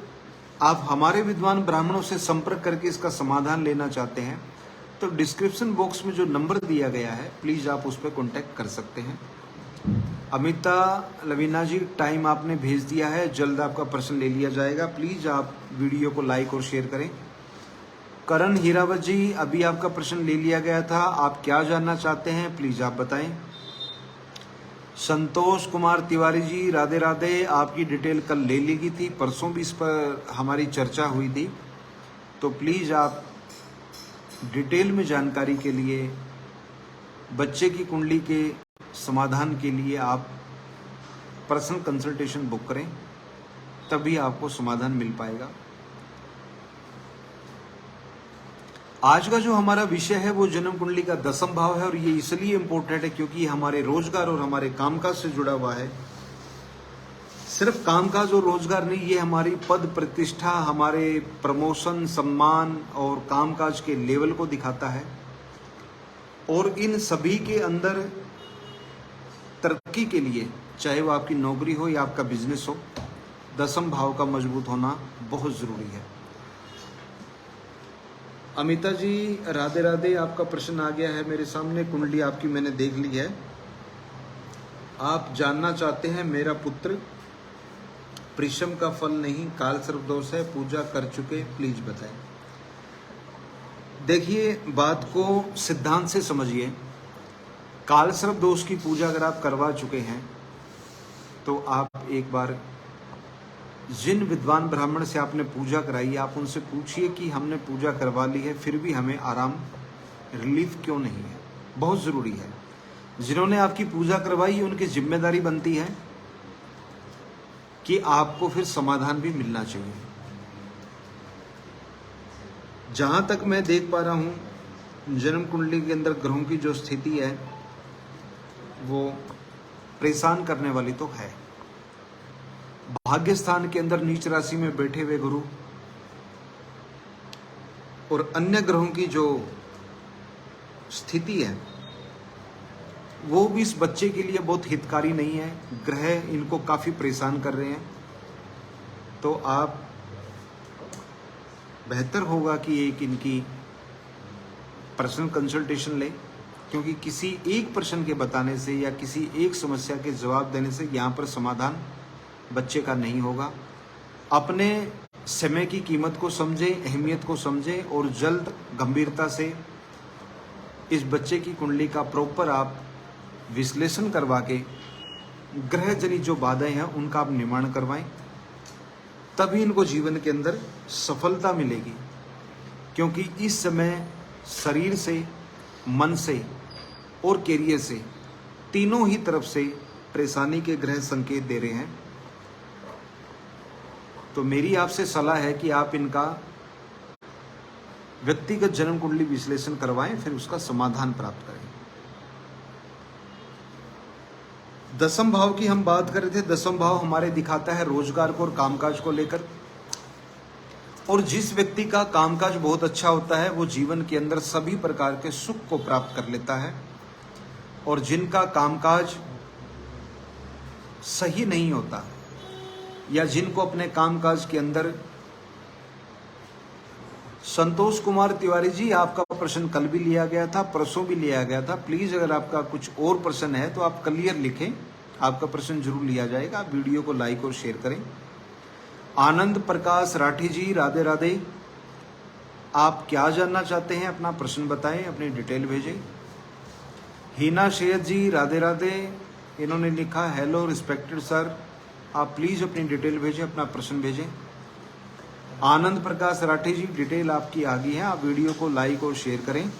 आप हमारे विद्वान ब्राह्मणों से संपर्क करके इसका समाधान लेना चाहते हैं तो डिस्क्रिप्शन बॉक्स में जो नंबर दिया गया है प्लीज़ आप उस पर कॉन्टैक्ट कर सकते हैं। अमिता लवीना जी, टाइम आपने भेज दिया है, जल्द आपका प्रश्न ले लिया जाएगा। प्लीज़ आप वीडियो को लाइक और शेयर करें। करण हीरावत जी, अभी आपका प्रश्न ले लिया गया था, आप क्या जानना चाहते हैं प्लीज़ आप बताएं। संतोष कुमार तिवारी जी, राधे राधे, आपकी डिटेल कल ले ली गई थी, परसों भी इस पर हमारी चर्चा हुई थी, तो प्लीज़ आप डिटेल में जानकारी के लिए, बच्चे की कुंडली के समाधान के लिए आप पर्सनल कंसल्टेशन बुक करें, तभी आपको समाधान मिल पाएगा। आज का जो हमारा विषय है वो जन्म कुंडली का 10वां भाव है, और ये इसलिए इम्पोर्टेंट है क्योंकि हमारे रोजगार और हमारे कामकाज से जुड़ा हुआ है। सिर्फ कामकाज और रोजगार नहीं, ये हमारी पद प्रतिष्ठा, हमारे प्रमोशन, सम्मान और कामकाज के लेवल को दिखाता है। और इन सभी के अंदर तरक्की के लिए, चाहे वो आपकी नौकरी हो या आपका बिजनेस हो, 10वां भाव का मजबूत होना बहुत जरूरी है। अमिता जी, राधे राधे, आपका प्रश्न आ गया है मेरे सामने, कुंडली आपकी मैंने देख ली है। आप जानना चाहते हैं मेरा पुत्र परिश्रम का फल नहीं, काल सर्प दोष है, पूजा कर चुके, प्लीज बताएं। देखिए, बात को सिद्धांत से समझिए। काल सर्प दोष की पूजा अगर आप करवा चुके हैं तो आप एक बार जिन विद्वान ब्राह्मण से आपने पूजा कराई, आप उनसे पूछिए कि हमने पूजा करवा ली है फिर भी हमें आराम, रिलीफ क्यों नहीं है। बहुत ज़रूरी है। जिन्होंने आपकी पूजा करवाई उनकी जिम्मेदारी बनती है कि आपको फिर समाधान भी मिलना चाहिए। जहाँ तक मैं देख पा रहा हूँ, जन्म कुंडली के अंदर ग्रहों की जो स्थिति है वो परेशान करने वाली तो है। भाग्य स्थान के अंदर नीच राशि में बैठे हुए गुरु और अन्य ग्रहों की जो स्थिति है वो भी इस बच्चे के लिए बहुत हितकारी नहीं है। ग्रह इनको काफ़ी परेशान कर रहे हैं। तो आप बेहतर होगा कि एक इनकी पर्सनल कंसल्टेशन लें, क्योंकि किसी एक प्रश्न के बताने से या किसी एक समस्या के जवाब देने से यहाँ पर समाधान बच्चे का नहीं होगा। अपने समय की कीमत को समझें, अहमियत को समझें और जल्द गंभीरता से इस बच्चे की कुंडली का प्रॉपर आप विश्लेषण करवा के ग्रह जनित जो बाधाएं हैं उनका आप निवारण करवाएं, तभी इनको जीवन के अंदर सफलता मिलेगी। क्योंकि इस समय शरीर से, मन से और कैरियर से, तीनों ही तरफ से परेशानी के ग्रह संकेत दे रहे हैं। तो मेरी आपसे सलाह है कि आप इनका व्यक्तिगत जन्म कुंडली विश्लेषण करवाएं, फिर उसका समाधान प्राप्त करें। 10वां भाव की हम बात कर रहे थे। 10वां भाव हमारे दिखाता है रोजगार को और कामकाज को लेकर। और जिस व्यक्ति का कामकाज बहुत अच्छा होता है वो जीवन के अंदर सभी प्रकार के सुख को प्राप्त कर लेता है। और जिनका कामकाज सही नहीं होता, या जिनको अपने कामकाज के अंदर। संतोष कुमार तिवारी जी, आपका प्रश्न कल भी लिया गया था, परसों भी लिया गया था। प्लीज अगर आपका कुछ और प्रश्न है तो आप क्लियर लिखें, आपका प्रश्न जरूर लिया जाएगा। आप वीडियो को लाइक और शेयर करें। आनंद प्रकाश राठी जी, राधे राधे। आप क्या जानना चाहते हैं, अपना प्रश्न बताएं, अपनी डिटेल भेजें। हीना शेर जी, राधे राधे। इन्होंने लिखा हेलो रिस्पेक्टेड सर। आप प्लीज अपनी डिटेल भेजें, अपना प्रश्न भेजें। आनंद प्रकाश राठी जी, डिटेल आपकी आ गई है। आप वीडियो को लाइक और शेयर करें,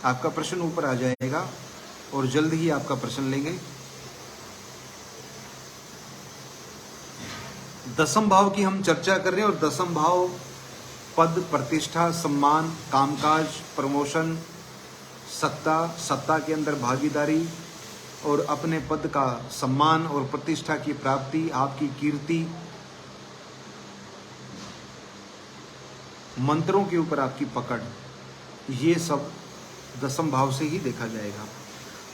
आपका प्रश्न ऊपर आ जाएगा और जल्द ही आपका प्रश्न लेंगे। दसम भाव की हम चर्चा कर रहे हैं और दसम भाव पद, प्रतिष्ठा, सम्मान, कामकाज, प्रमोशन, सत्ता के अंदर भागीदारी और अपने पद का सम्मान और प्रतिष्ठा की प्राप्ति, आपकी कीर्ति, मंत्रों के ऊपर आपकी पकड़, ये सब दसम भाव से ही देखा जाएगा।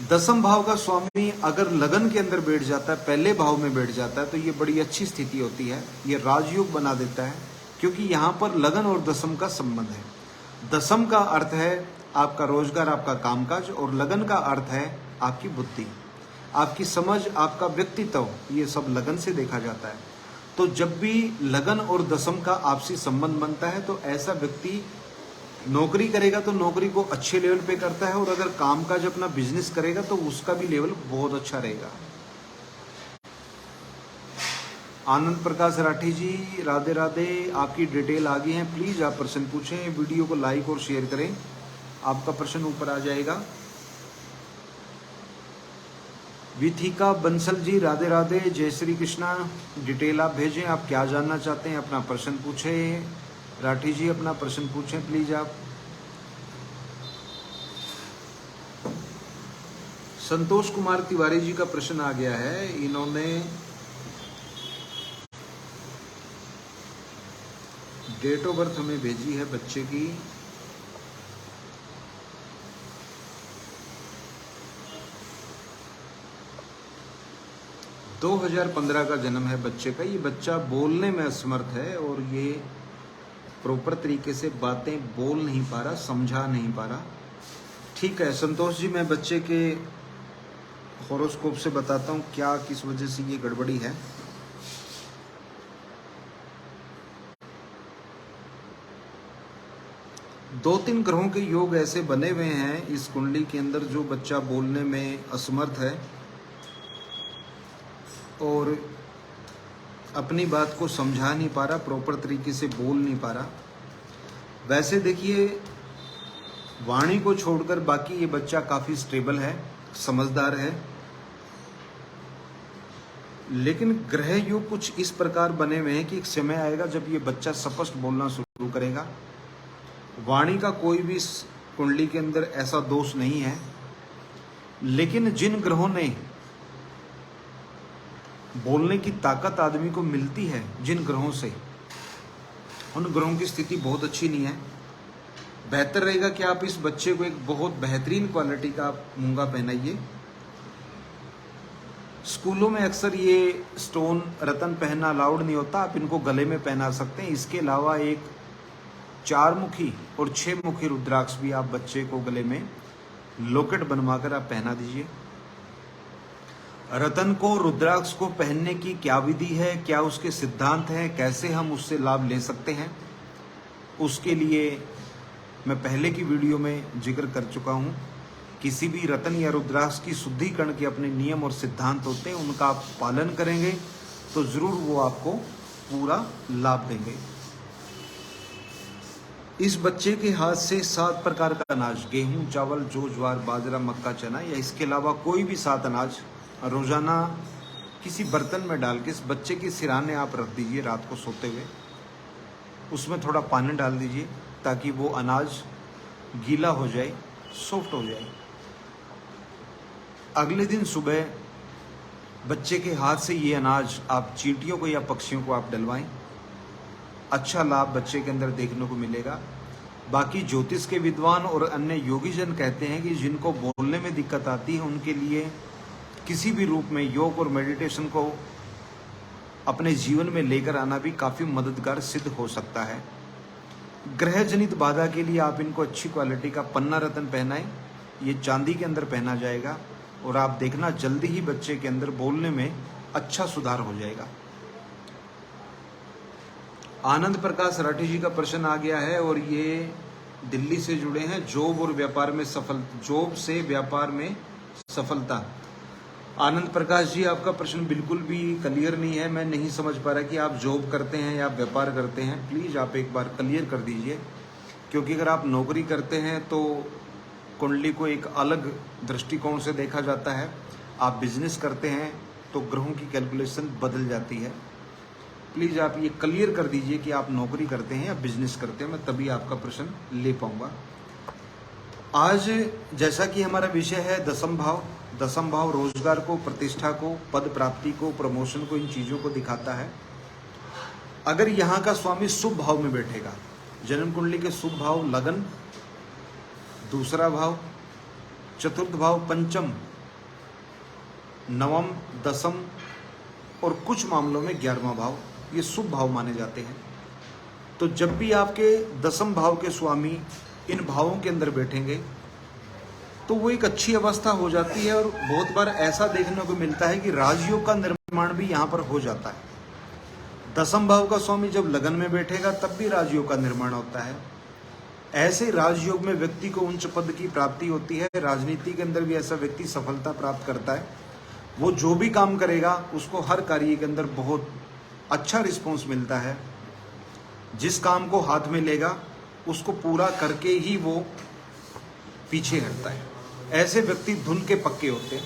दसम भाव का स्वामी अगर लगन के अंदर बैठ जाता है, पहले भाव में बैठ जाता है, तो ये बड़ी अच्छी स्थिति होती है, ये राजयोग बना देता है, क्योंकि यहाँ पर लगन और दसम का संबंध है। दसम का अर्थ है आपका रोजगार, आपका कामकाज, और लगन का अर्थ है आपकी बुद्धि, आपकी समझ, आपका व्यक्तित्व, ये सब लगन से देखा जाता है। तो जब भी लगन और दसम का आपसी संबंध बनता है तो ऐसा व्यक्ति नौकरी करेगा तो नौकरी को अच्छे लेवल पे करता है, और अगर कामकाज अपना बिजनेस करेगा तो उसका भी लेवल बहुत अच्छा रहेगा। आनंद प्रकाश राठी जी, राधे राधे। आपकी डिटेल आ गई है, प्लीज आप प्रश्न पूछें, वीडियो को लाइक और शेयर करें, आपका प्रश्न ऊपर आ जाएगा। विथिका बंसल जी, राधे राधे, जय श्री कृष्णा। डिटेल आप भेजें, आप क्या जानना चाहते हैं, अपना प्रश्न पूछें। राठी जी, अपना प्रश्न पूछें प्लीज आप। संतोष कुमार तिवारी जी का प्रश्न आ गया है। इन्होंने डेट ऑफ बर्थ हमें भेजी है बच्चे की। – 2015 का जन्म है बच्चे का। ये बच्चा बोलने में असमर्थ है और ये प्रॉपर तरीके से बातें बोल नहीं पा रहा, समझा नहीं पा रहा। ठीक है संतोष जी, मैं बच्चे के हॉरोस्कोप से बताता हूँ क्या किस वजह से ये गड़बड़ी है। दो तीन ग्रहों के योग ऐसे बने हुए हैं इस कुंडली के अंदर जो बच्चा बोलने में असमर्थ है और अपनी बात को समझा नहीं पा रहा, प्रॉपर तरीके से बोल नहीं पा रहा। वैसे देखिए वाणी को छोड़कर बाकी ये बच्चा काफ़ी स्टेबल है, समझदार है, लेकिन ग्रह योग कुछ इस प्रकार बने हुए हैं कि एक समय आएगा जब ये बच्चा स्पष्ट बोलना शुरू करेगा। वाणी का कोई भी कुंडली के अंदर ऐसा दोष नहीं है, लेकिन जिन ग्रहों ने बोलने की ताकत आदमी को मिलती है, जिन ग्रहों से, उन ग्रहों की स्थिति बहुत अच्छी नहीं है। बेहतर रहेगा कि आप इस बच्चे को एक बहुत बेहतरीन क्वालिटी का मूंगा पहनाइए। स्कूलों में अक्सर ये स्टोन रतन पहनना अलाउड नहीं होता, आप इनको गले में पहना सकते हैं। इसके अलावा एक 4 मुखी और 6 मुखी रुद्राक्ष भी आप बच्चे को गले में लॉकेट बनवाकर आप पहना दीजिए। रतन को, रुद्राक्ष को पहनने की क्या विधि है, क्या उसके सिद्धांत हैं, कैसे हम उससे लाभ ले सकते हैं, उसके लिए मैं पहले की वीडियो में जिक्र कर चुका हूँ। किसी भी रतन या रुद्राक्ष की शुद्धिकरण के अपने नियम और सिद्धांत होते हैं, उनका आप पालन करेंगे तो ज़रूर वो आपको पूरा लाभ देंगे। इस बच्चे के हाथ से 7 प्रकार का अनाज, गेहूं, चावल, जौ, ज्वार, बाजरा, मक्का, चना या इसके अलावा कोई भी 7 अनाज रोजाना किसी बर्तन में डाल के इस बच्चे के सिराने आप रख दीजिए। रात को सोते हुए उसमें थोड़ा पानी डाल दीजिए ताकि वो अनाज गीला हो जाए, सॉफ्ट हो जाए। अगले दिन सुबह बच्चे के हाथ से ये अनाज आप चींटियों को या पक्षियों को आप डलवाएं। अच्छा लाभ बच्चे के अंदर देखने को मिलेगा। बाकी ज्योतिष के विद्वान और अन्य योगीजन कहते हैं कि जिनको बोलने में दिक्कत आती है उनके लिए किसी भी रूप में योग और मेडिटेशन को अपने जीवन में लेकर आना भी काफ़ी मददगार सिद्ध हो सकता है। ग्रह जनित बाधा के लिए आप इनको अच्छी क्वालिटी का पन्ना रत्न पहनाएं। ये चांदी के अंदर पहना जाएगा और आप देखना जल्दी ही बच्चे के अंदर बोलने में अच्छा सुधार हो जाएगा। आनंद प्रकाश राठी जी का प्रश्न आ गया है और ये दिल्ली से जुड़े हैं। जॉब और व्यापार में जॉब से व्यापार में सफलता। आनंद प्रकाश जी, आपका प्रश्न बिल्कुल भी क्लियर नहीं है। मैं नहीं समझ पा रहा कि आप जॉब करते हैं या व्यापार करते हैं। प्लीज़ आप एक बार क्लियर कर दीजिए, क्योंकि अगर आप नौकरी करते हैं तो कुंडली को एक अलग दृष्टिकोण से देखा जाता है। आप बिजनेस करते हैं तो ग्रहों की कैलकुलेशन बदल जाती है। प्लीज़ आप ये क्लियर कर दीजिए कि आप नौकरी करते हैं या बिजनेस करते हैं, मैं तभी आपका प्रश्न ले पाऊंगा। आज जैसा कि हमारा विषय है दसम भाव। दसम भाव रोजगार को, प्रतिष्ठा को, पद प्राप्ति को, प्रमोशन को, इन चीज़ों को दिखाता है। अगर यहाँ का स्वामी शुभ भाव में बैठेगा, जन्म कुंडली के शुभ भाव लगन, दूसरा भाव, चतुर्थ भाव, पंचम, नवम, दसम और कुछ मामलों में 11वां भाव, ये शुभ भाव माने जाते हैं। तो जब भी आपके दसम भाव के स्वामी इन भावों के अंदर बैठेंगे तो वो एक अच्छी अवस्था हो जाती है। और बहुत बार ऐसा देखने को मिलता है कि राजयोग का निर्माण भी यहाँ पर हो जाता है। दसम भाव का स्वामी जब लगन में बैठेगा तब भी राजयोग का निर्माण होता है। ऐसे राजयोग में व्यक्ति को उच्च पद की प्राप्ति होती है। राजनीति के अंदर भी ऐसा व्यक्ति सफलता प्राप्त करता है। वो जो भी काम करेगा उसको हर कार्य के अंदर बहुत अच्छा रिस्पॉन्स मिलता है। जिस काम को हाथ में लेगा उसको पूरा करके ही वो पीछे हटता है। ऐसे व्यक्ति धुन के पक्के होते हैं।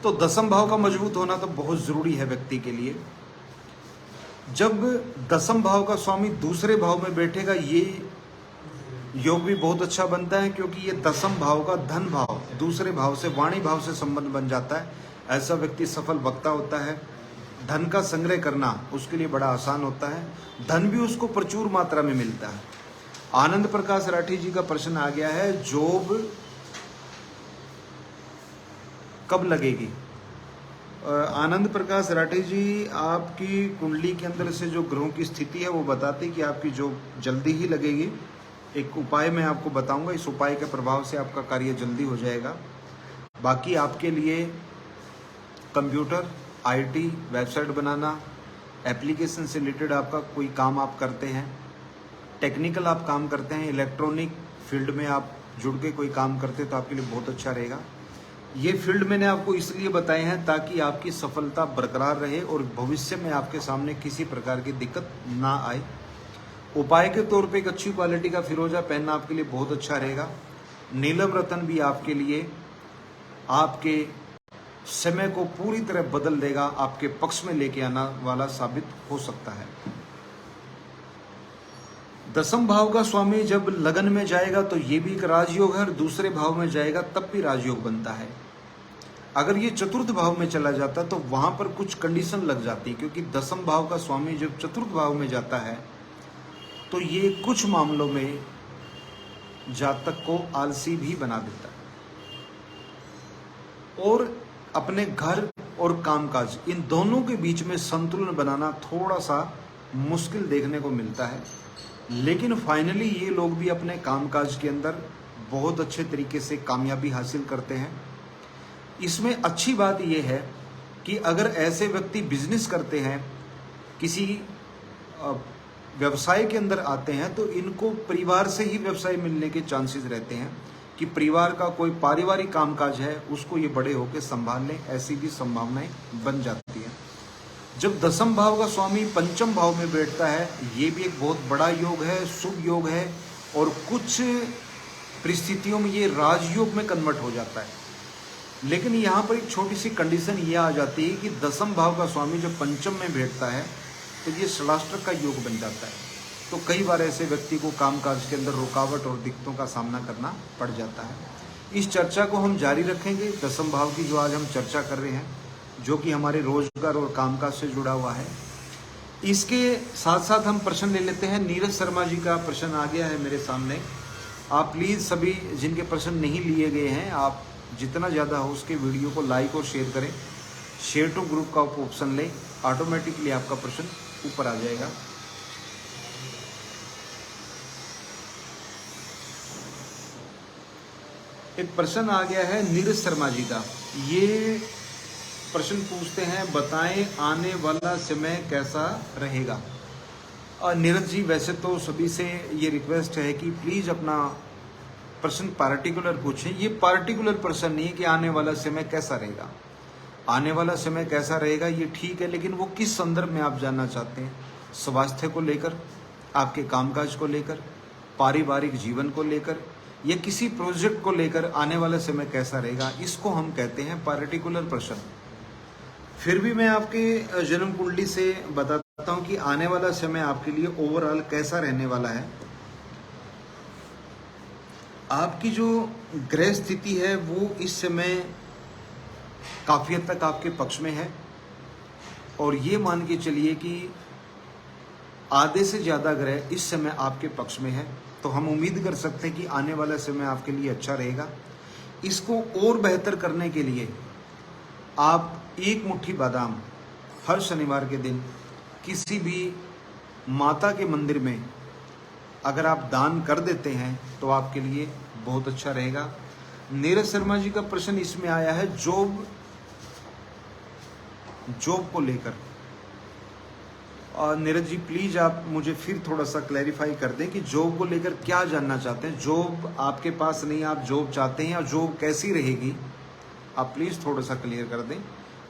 तो दसम भाव का मजबूत होना तो बहुत जरूरी है व्यक्ति के लिए। जब दसम भाव का स्वामी दूसरे भाव में बैठेगा, ये योग भी बहुत अच्छा बनता है, क्योंकि ये दसम भाव का धन भाव दूसरे भाव से, वाणी भाव से संबंध बन जाता है। ऐसा व्यक्ति सफल वक्ता होता है। धन का संग्रह करना उसके लिए बड़ा आसान होता है। धन भी उसको प्रचुर मात्रा में मिलता है। आनंद प्रकाश राठी जी का प्रश्न आ गया है, जॉब कब लगेगी? आनंद प्रकाश राठी जी, आपकी कुंडली के अंदर से जो ग्रहों की स्थिति है वो बताती कि आपकी जॉब जल्दी ही लगेगी। एक उपाय मैं आपको बताऊंगा, इस उपाय के प्रभाव से आपका कार्य जल्दी हो जाएगा। बाकी आपके लिए computer, IT, website banana, application से रिलेटेड आपका कोई काम आप करते हैं, टेक्निकल आप काम करते हैं, इलेक्ट्रॉनिक फील्ड में आप जुड़ के कोई काम करते हैं तो आपके लिए बहुत अच्छा रहेगा। ये फील्ड मैंने आपको इसलिए बताए हैं ताकि आपकी सफलता बरकरार रहे और भविष्य में आपके सामने किसी प्रकार की दिक्कत ना आए। उपाय के तौर पे एक अच्छी क्वालिटी का फिरोजा पहनना आपके लिए बहुत अच्छा रहेगा। नीलम रतन भी आपके लिए आपके समय को पूरी तरह बदल देगा, आपके पक्ष में लेके आना वाला साबित हो सकता है। दसम भाव का स्वामी जब लगन में जाएगा तो ये भी एक राजयोग है, और दूसरे भाव में जाएगा तब भी राजयोग बनता है। अगर ये चतुर्थ भाव में चला जाता तो वहां पर कुछ कंडीशन लग जाती, क्योंकि दसम भाव का स्वामी जब चतुर्थ भाव में जाता है तो ये कुछ मामलों में जातक को आलसी भी बना देता है और अपने घर और कामकाज इन दोनों के बीच में संतुलन बनाना थोड़ा सा मुश्किल देखने को मिलता है। लेकिन फाइनली ये लोग भी अपने कामकाज के अंदर बहुत अच्छे तरीके से कामयाबी हासिल करते हैं। इसमें अच्छी बात यह है कि अगर ऐसे व्यक्ति बिजनेस करते हैं, किसी व्यवसाय के अंदर आते हैं, तो इनको परिवार से ही व्यवसाय मिलने के चांसेस रहते हैं कि परिवार का कोई पारिवारिक कामकाज है उसको ये बड़े होकर संभाल लें, ऐसी भी संभावनाएं बन जाती हैं। जब दसम भाव का स्वामी पंचम भाव में बैठता है, ये भी एक बहुत बड़ा योग है, शुभ योग है, और कुछ परिस्थितियों में ये राजयोग में कन्वर्ट हो जाता है। लेकिन यहाँ पर एक छोटी सी कंडीशन ये आ जाती है कि दसम भाव का स्वामी जब पंचम में बैठता है तो ये षडाष्टक का योग बन जाता है। तो कई बार ऐसे व्यक्ति को कामकाज के अंदर रुकावट और दिक्कतों का सामना करना पड़ जाता है। इस चर्चा को हम जारी रखेंगे। दसम भाव की जो आज हम चर्चा कर रहे हैं, जो कि हमारे रोजगार और कामकाज से जुड़ा हुआ है, इसके साथ साथ हम प्रश्न ले लेते हैं। नीरज शर्मा जी का प्रश्न आ गया है मेरे सामने। आप प्लीज़ सभी जिनके प्रश्न नहीं लिए गए हैं, आप जितना ज़्यादा हो उसके वीडियो को लाइक और शेयर करें। शेयर टू ग्रुप का ऑप्शन लें, ऑटोमेटिकली आपका प्रश्न ऊपर आ जाएगा। एक प्रश्न आ गया है नीरज शर्मा जी का। ये प्रश्न पूछते हैं, बताएं आने वाला समय कैसा रहेगा। और नीरज जी, वैसे तो सभी से ये रिक्वेस्ट है कि प्लीज़ अपना प्रश्न पार्टिकुलर पूछें। ये पार्टिकुलर प्रश्न नहीं है कि आने वाला समय कैसा रहेगा। आने वाला समय कैसा रहेगा ये ठीक है, लेकिन वो किस संदर्भ में आप जानना चाहते हैं? स्वास्थ्य को लेकर, आपके कामकाज को लेकर, पारिवारिक जीवन को लेकर, या किसी प्रोजेक्ट को लेकर आने वाला समय कैसा रहेगा, इसको हम कहते हैं पार्टिकुलर प्रश्न। फिर भी मैं आपके जन्म कुंडली से बताता हूं कि आने वाला समय आपके लिए ओवरऑल कैसा रहने वाला है। आपकी जो ग्रह स्थिति है वो इस समय काफ़ी हद तक आपके पक्ष में है, और ये मान के चलिए कि आधे से ज़्यादा ग्रह इस समय आपके पक्ष में है। तो हम उम्मीद कर सकते हैं कि आने वाला समय आपके लिए अच्छा रहेगा। इसको और बेहतर करने के लिए आप एक मुट्ठी बादाम हर शनिवार के दिन किसी भी माता के मंदिर में अगर आप दान कर देते हैं तो आपके लिए बहुत अच्छा रहेगा। नीरज शर्मा जी का प्रश्न इसमें आया है जॉब को लेकर। और नीरज जी, प्लीज़ आप मुझे फिर थोड़ा सा क्लैरिफाई कर दें कि जॉब को लेकर क्या जानना चाहते हैं। जॉब आपके पास नहीं, आप जॉब चाहते हैं, और जॉब कैसी रहेगी, आप प्लीज़ थोड़ा सा क्लियर कर दें।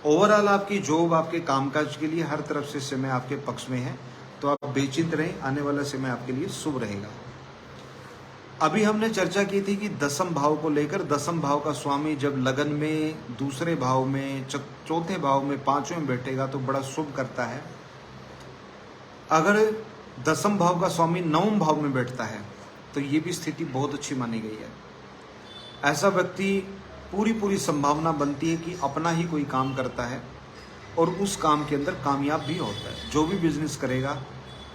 ओवरऑल आपकी जॉब आपके कामकाज के लिए हर तरफ से समय आपके पक्ष में है, तो आप बेचिंत रहें, आने वाला समय आपके लिए शुभ रहेगा। अभी हमने चर्चा की थी कि दसम भाव को लेकर। दसम भाव का स्वामी जब लगन में, दूसरे भाव में, चौथे भाव में, पांचवें में बैठेगा तो बड़ा शुभ करता है। अगर दसम भाव का स्वामी नवम भाव में बैठता है तो ये भी स्थिति बहुत अच्छी मानी गई है। ऐसा व्यक्ति पूरी संभावना बनती है कि अपना ही कोई काम करता है और उस काम के अंदर कामयाब भी होता है। जो भी बिजनेस करेगा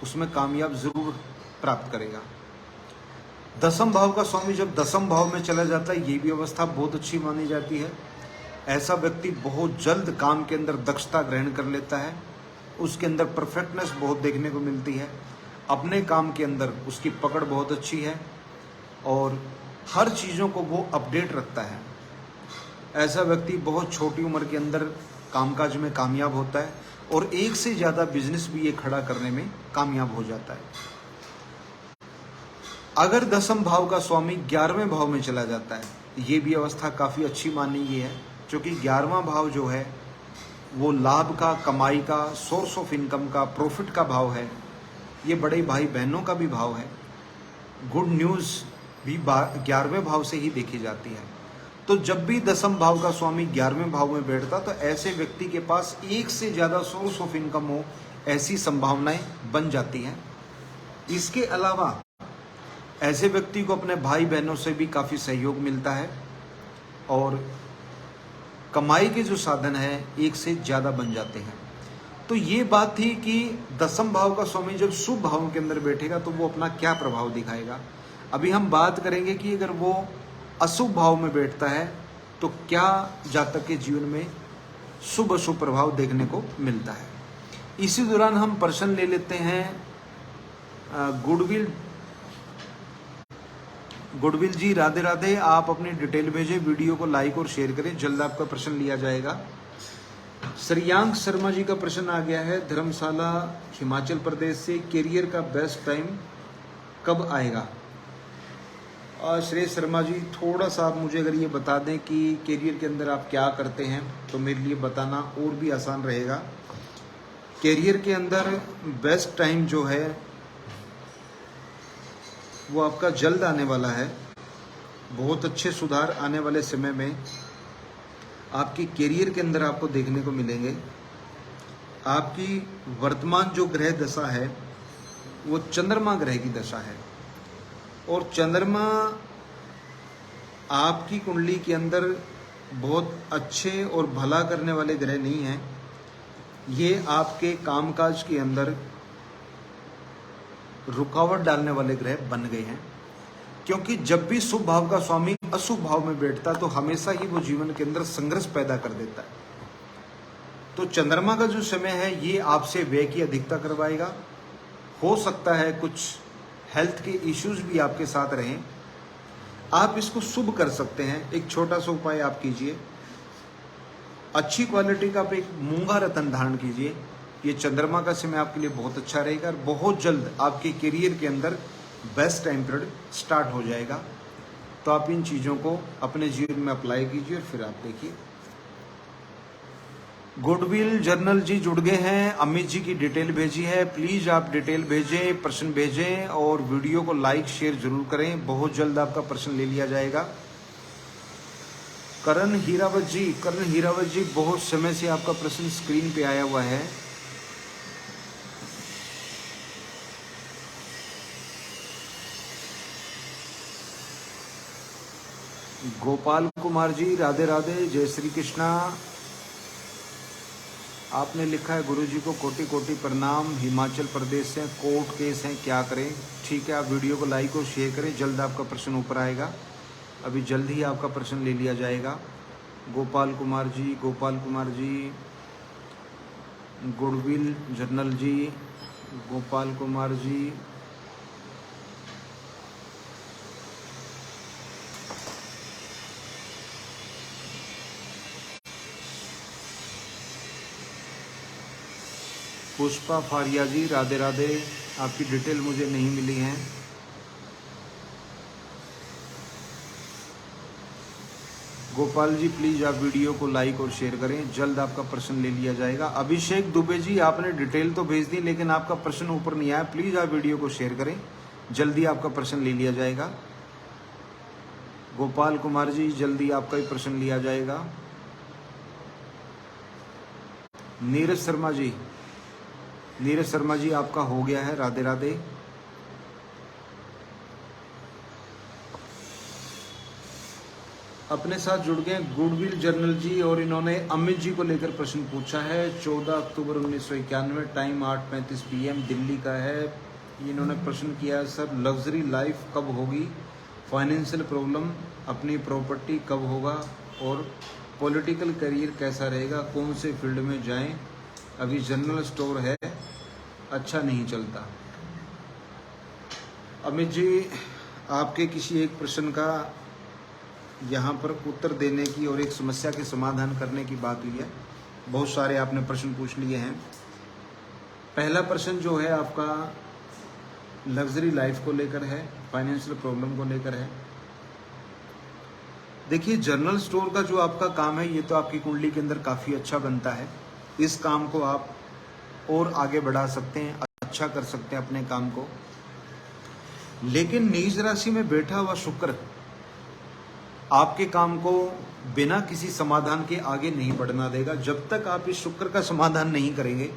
उसमें कामयाब जरूर प्राप्त करेगा। दसम भाव का स्वामी जब दसम भाव में चला जाता है, ये भी अवस्था बहुत अच्छी मानी जाती है। ऐसा व्यक्ति बहुत जल्द काम के अंदर दक्षता ग्रहण कर लेता है, उसके अंदर परफेक्टनेस बहुत देखने को मिलती है, अपने काम के अंदर उसकी पकड़ बहुत अच्छी है और हर चीज़ों को वो अपडेट रखता है। ऐसा व्यक्ति बहुत छोटी उम्र के अंदर कामकाज में कामयाब होता है और एक से ज़्यादा बिजनेस भी ये खड़ा करने में कामयाब हो जाता है। अगर दसम भाव का स्वामी 11वें भाव में चला जाता है, ये भी अवस्था काफ़ी अच्छी मानी गई है, क्योंकि 11वां भाव जो है वो लाभ का, कमाई का, सोर्स ऑफ इनकम का, प्रॉफिट का भाव है। ये बड़े भाई बहनों का भी भाव है। गुड न्यूज़ भी 11वें भाव से ही देखी जाती है। तो जब भी दसम भाव का स्वामी 11वें भाव में बैठता तो ऐसे व्यक्ति के पास एक से ज़्यादा सोर्स ऑफ इनकम हो, ऐसी संभावनाएं बन जाती हैं। इसके अलावा ऐसे व्यक्ति को अपने भाई बहनों से भी काफ़ी सहयोग मिलता है और कमाई के जो साधन है एक से ज़्यादा बन जाते हैं। तो ये बात थी कि दसम भाव का स्वामी जब शुभ भाव के अंदर बैठेगा तो वो अपना क्या प्रभाव दिखाएगा। अभी हम बात करेंगे कि अगर वो अशुभ भाव में बैठता है तो क्या जातक के जीवन में शुभ अशुभ प्रभाव देखने को मिलता है। इसी दौरान हम प्रश्न ले लेते हैं। गुडविल जी, राधे राधे। आप अपनी डिटेल भेजें, वीडियो को लाइक और शेयर करें, जल्द आपका प्रश्न लिया जाएगा। श्रेयांक शर्मा जी का प्रश्न आ गया है धर्मशाला हिमाचल प्रदेश से, करियर का बेस्ट टाइम कब आएगा। श्रेय शर्मा जी, थोड़ा सा आप मुझे अगर ये बता दें कि करियर के अंदर आप क्या करते हैं तो मेरे लिए बताना और भी आसान रहेगा। करियर के अंदर बेस्ट टाइम जो है वो आपका जल्द आने वाला है। बहुत अच्छे सुधार आने वाले समय में आपकी करियर के अंदर आपको देखने को मिलेंगे। आपकी वर्तमान जो ग्रह दशा है वो चंद्रमा ग्रह की दशा है और चंद्रमा आपकी कुंडली के अंदर बहुत अच्छे और भला करने वाले ग्रह नहीं हैं। ये आपके कामकाज के अंदर रुकावट डालने वाले ग्रह बन गए हैं, क्योंकि जब भी शुभ भाव का स्वामी अशुभ भाव में बैठता तो हमेशा ही वो जीवन के अंदर संघर्ष पैदा कर देता है। तो चंद्रमा का जो समय है ये आपसे व्यय की अधिकता करवाएगा। हो सकता है कुछ हेल्थ के इश्यूज भी आपके साथ रहें। आप इसको शुभ कर सकते हैं। एक छोटा सा उपाय आप कीजिए, अच्छी क्वालिटी का आप एक मूंगा रतन धारण कीजिए। ये चंद्रमा का समय आपके लिए बहुत अच्छा रहेगा और बहुत जल्द आपके करियर के अंदर बेस्ट टाइम पीरियड स्टार्ट हो जाएगा। तो आप इन चीज़ों को अपने जीवन में अप्लाई कीजिए और फिर आप देखिए। गुडविल जर्नल जी जुड़ गए हैं, अमित जी की डिटेल भेजी है। प्लीज़ आप डिटेल भेजें, प्रश्न भेजें और वीडियो को लाइक शेयर जरूर करें। बहुत जल्द आपका प्रश्न ले लिया जाएगा। करण हीरावत जी बहुत समय से आपका प्रश्न स्क्रीन पे आया हुआ है। गोपाल कुमार जी राधे राधे, जय श्री कृष्णा। आपने लिखा है गुरुजी को कोटि कोटि प्रणाम, हिमाचल प्रदेश से कोर्ट केस हैं क्या करें। ठीक है, आप वीडियो को लाइक और शेयर करें, जल्द आपका प्रश्न ऊपर आएगा। अभी जल्द ही आपका प्रश्न ले लिया जाएगा। गोपाल कुमार जी गुडविल जर्नल जी, गोपाल कुमार जी, पुष्पा फारिया जी राधे राधे। आपकी डिटेल मुझे नहीं मिली है। गोपाल जी प्लीज़ आप वीडियो को लाइक और शेयर करें, जल्द आपका प्रश्न ले लिया जाएगा। अभिषेक दुबे जी आपने डिटेल तो भेज दी लेकिन आपका प्रश्न ऊपर नहीं आया। प्लीज़ आप वीडियो को शेयर करें, जल्दी आपका प्रश्न ले लिया जाएगा। गोपाल कुमार जी जल्दी आपका ही प्रश्न लिया जाएगा। नीरज शर्मा जी आपका हो गया है, राधे राधे। अपने साथ जुड़ गए गुडविल जर्नल जी और इन्होंने अमित जी को लेकर प्रश्न पूछा है। 14 अक्टूबर 1991, टाइम 8:35 PM दिल्ली का है। इन्होंने प्रश्न किया है, सर लग्जरी लाइफ कब होगी, फाइनेंशियल प्रॉब्लम, अपनी प्रॉपर्टी कब होगा और पॉलिटिकल करियर कैसा रहेगा, कौन से फील्ड में जाएं, अभी जनरल स्टोर है अच्छा नहीं चलता। अमित जी आपके किसी एक प्रश्न का यहाँ पर उत्तर देने की और एक समस्या के समाधान करने की बात हुई है। बहुत सारे आपने प्रश्न पूछ लिए हैं। पहला प्रश्न जो है आपका लग्जरी लाइफ को लेकर है, फाइनेंशियल प्रॉब्लम को लेकर है। देखिए जनरल स्टोर का जो आपका काम है ये तो आपकी कुंडली के अंदर काफ़ी अच्छा बनता है। इस काम को आप और आगे बढ़ा सकते हैं, अच्छा कर सकते हैं अपने काम को। लेकिन नीच राशि में बैठा हुआ शुक्र आपके काम को बिना किसी समाधान के आगे नहीं बढ़ना देगा। जब तक आप इस शुक्र का समाधान नहीं करेंगे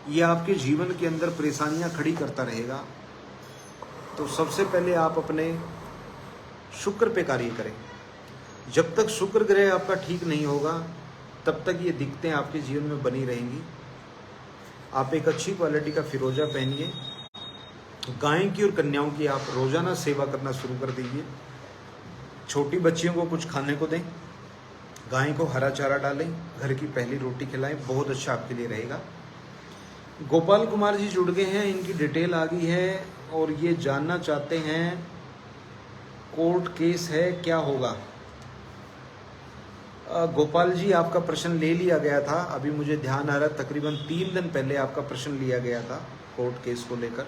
ये आपके जीवन के अंदर परेशानियां खड़ी करता रहेगा। तो सबसे पहले आप अपने शुक्र पे कार्य करें। जब तक शुक्र ग्रह आपका ठीक नहीं होगा तब तक ये दिक्कतें आपके जीवन में बनी रहेंगी। आप एक अच्छी क्वालिटी का फिरोजा पहनिए, गाय की और कन्याओं की आप रोजाना सेवा करना शुरू कर दीजिए। छोटी बच्चियों को कुछ खाने को दें, गाय को हरा चारा डालें, घर की पहली रोटी खिलाएं, बहुत अच्छा आपके लिए रहेगा। गोपाल कुमार जी जुड़ गए हैं, इनकी डिटेल आ गई है और ये जानना चाहते हैं कोर्ट केस है क्या होगा। गोपाल जी आपका प्रश्न ले लिया गया था, अभी मुझे ध्यान आ रहा है तकरीबन 3 दिन पहले आपका प्रश्न लिया गया था कोर्ट केस को लेकर।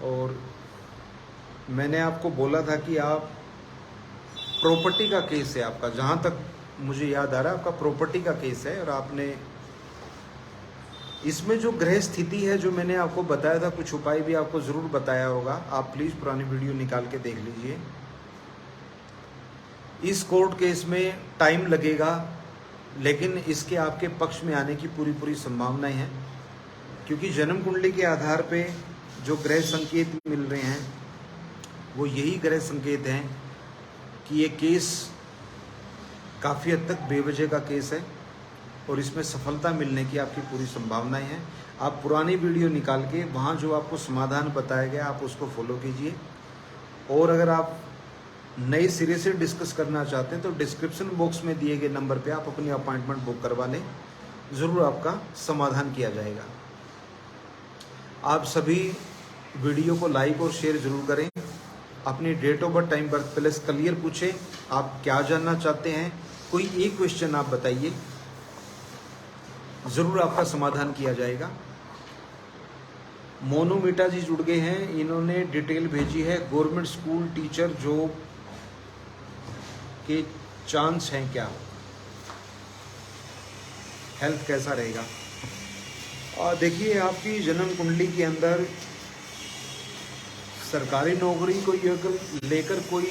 और मैंने आपको बोला था कि आप प्रॉपर्टी का केस है आपका, जहाँ तक मुझे याद आ रहा है आपका प्रॉपर्टी का केस है। और आपने इसमें जो ग्रह स्थिति है जो मैंने आपको बताया था, कुछ उपाय भी आपको ज़रूर बताया होगा। आप प्लीज़ पुरानी वीडियो निकाल के देख लीजिए। इस कोर्ट केस में टाइम लगेगा लेकिन इसके आपके पक्ष में आने की पूरी संभावनाएं हैं, क्योंकि जन्म कुंडली के आधार पे जो ग्रह संकेत मिल रहे हैं वो यही ग्रह संकेत हैं कि ये केस काफ़ी हद तक बेवजह का केस है। और इसमें सफलता मिलने की आपकी पूरी संभावनाएं हैं। आप पुरानी वीडियो निकाल के वहाँ जो आपको समाधान बताया गया आप उसको फॉलो कीजिए। और अगर आप नए सिरे से डिस्कस करना चाहते हैं तो डिस्क्रिप्शन बॉक्स में दिए गए नंबर पे आप अपनी अपॉइंटमेंट बुक करवा लें, ज़रूर आपका समाधान किया जाएगा। आप सभी वीडियो को लाइक और शेयर जरूर करें। अपनी date of birth, time, birth place clear पूछें। आप क्या जानना चाहते हैं, कोई एक क्वेश्चन आप बताइए, ज़रूर आपका समाधान किया जाएगा। मोनू मीटा जी जुड़ गए हैं, इन्होंने डिटेल भेजी है। गवर्नमेंट स्कूल टीचर जॉब के चांस हैं क्या, हेल्थ कैसा रहेगा। देखिए, आपकी जन्म कुंडली के अंदर सरकारी नौकरी को लेकर कोई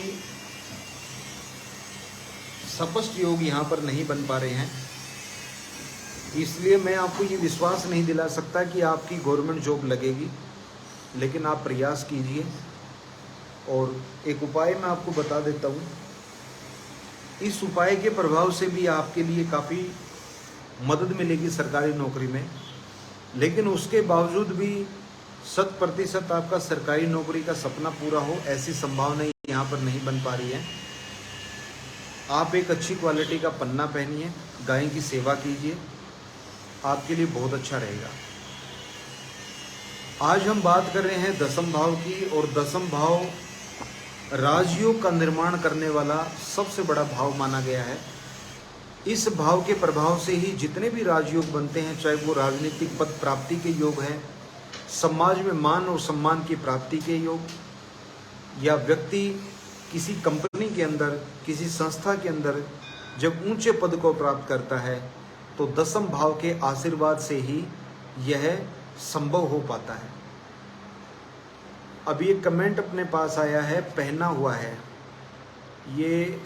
स्पष्ट योग यहाँ पर नहीं बन पा रहे हैं, इसलिए मैं आपको ये विश्वास नहीं दिला सकता कि आपकी गवर्नमेंट जॉब लगेगी, लेकिन आप प्रयास कीजिए। और एक उपाय मैं आपको बता देता हूँ, इस उपाय के प्रभाव से भी आपके लिए काफ़ी मदद मिलेगी सरकारी नौकरी में, लेकिन उसके बावजूद भी 100% आपका सरकारी नौकरी का सपना पूरा हो ऐसी संभावना यहाँ पर नहीं बन पा रही है। आप एक अच्छी क्वालिटी का पन्ना पहनिए, गाय की सेवा कीजिए, आपके लिए बहुत अच्छा रहेगा। आज हम बात कर रहे हैं दसम भाव की, और दसम भाव राजयोग का निर्माण करने वाला सबसे बड़ा भाव माना गया है। इस भाव के प्रभाव से ही जितने भी राजयोग बनते हैं, चाहे वो राजनीतिक पद प्राप्ति के योग हैं, समाज में मान और सम्मान की प्राप्ति के योग, या व्यक्ति किसी कंपनी के अंदर, किसी संस्था के अंदर जब ऊंचे पद को प्राप्त करता है तो दसम भाव के आशीर्वाद से ही यह संभव हो पाता है। अभी एक कमेंट अपने पास आया है, पहना हुआ है, ये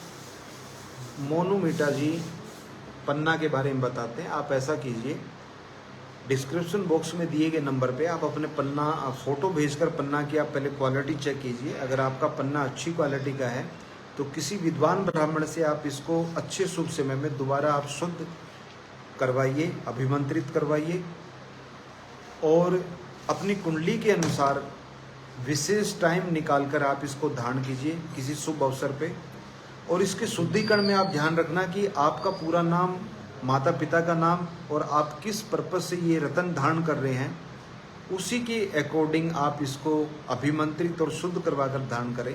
मोनू मीटा जी पन्ना के बारे में बताते हैं। आप ऐसा कीजिए, डिस्क्रिप्शन बॉक्स में दिए गए नंबर पे आप अपने पन्ना फ़ोटो भेजकर पन्ना की आप पहले क्वालिटी चेक कीजिए। अगर आपका पन्ना अच्छी क्वालिटी का है तो किसी विद्वान ब्राह्मण से आप इसको अच्छे शुभ समय में दोबारा आप शुद्ध करवाइए, अभिमंत्रित करवाइए, और अपनी कुंडली के अनुसार विशेष टाइम निकालकर आप इसको धारण कीजिए किसी शुभ अवसर पे। और इसके शुद्धिकरण में आप ध्यान रखना कि आपका पूरा नाम, माता पिता का नाम, और आप किस पर्पस से ये रत्न धारण कर रहे हैं, उसी के अकॉर्डिंग आप इसको अभिमंत्रित और शुद्ध करवाकर धारण करें।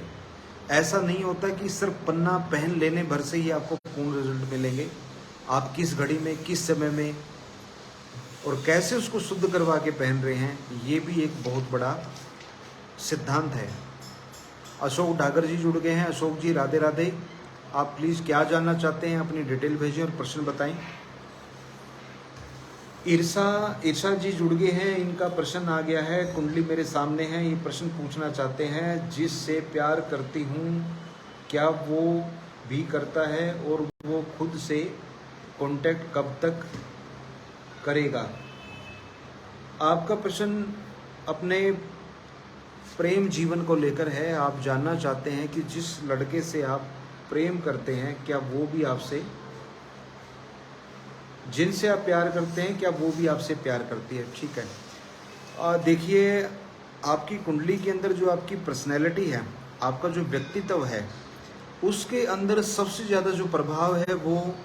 ऐसा नहीं होता कि सिर्फ पन्ना पहन लेने भर से ही आपको पूर्ण रिजल्ट मिलेंगे। आप किस घड़ी में, किस समय में और कैसे उसको शुद्ध करवा के पहन रहे हैं, ये भी एक बहुत बड़ा सिद्धांत है। अशोक डागर जी जुड़ गए हैं। अशोक जी राधे राधे। आप प्लीज़ क्या जानना चाहते हैं, अपनी डिटेल भेजें और प्रश्न बताएं। ईर्षा जी जुड़ गए हैं, इनका प्रश्न आ गया है, कुंडली मेरे सामने है, ये प्रश्न पूछना चाहते हैं, जिससे प्यार करती हूँ क्या वो भी करता है, और वो खुद से कांटेक्ट कब तक करेगा। आपका प्रश्न अपने प्रेम जीवन को लेकर है। आप जानना चाहते हैं कि जिस लड़के से आप प्रेम करते हैं क्या वो भी आपसे, जिनसे आप प्यार करते हैं क्या वो भी आपसे प्यार करती है। ठीक है, देखिए, आपकी कुंडली के अंदर जो आपकी पर्सनैलिटी है, आपका जो व्यक्तित्व है, उसके अंदर सबसे ज़्यादा जो प्रभाव है वो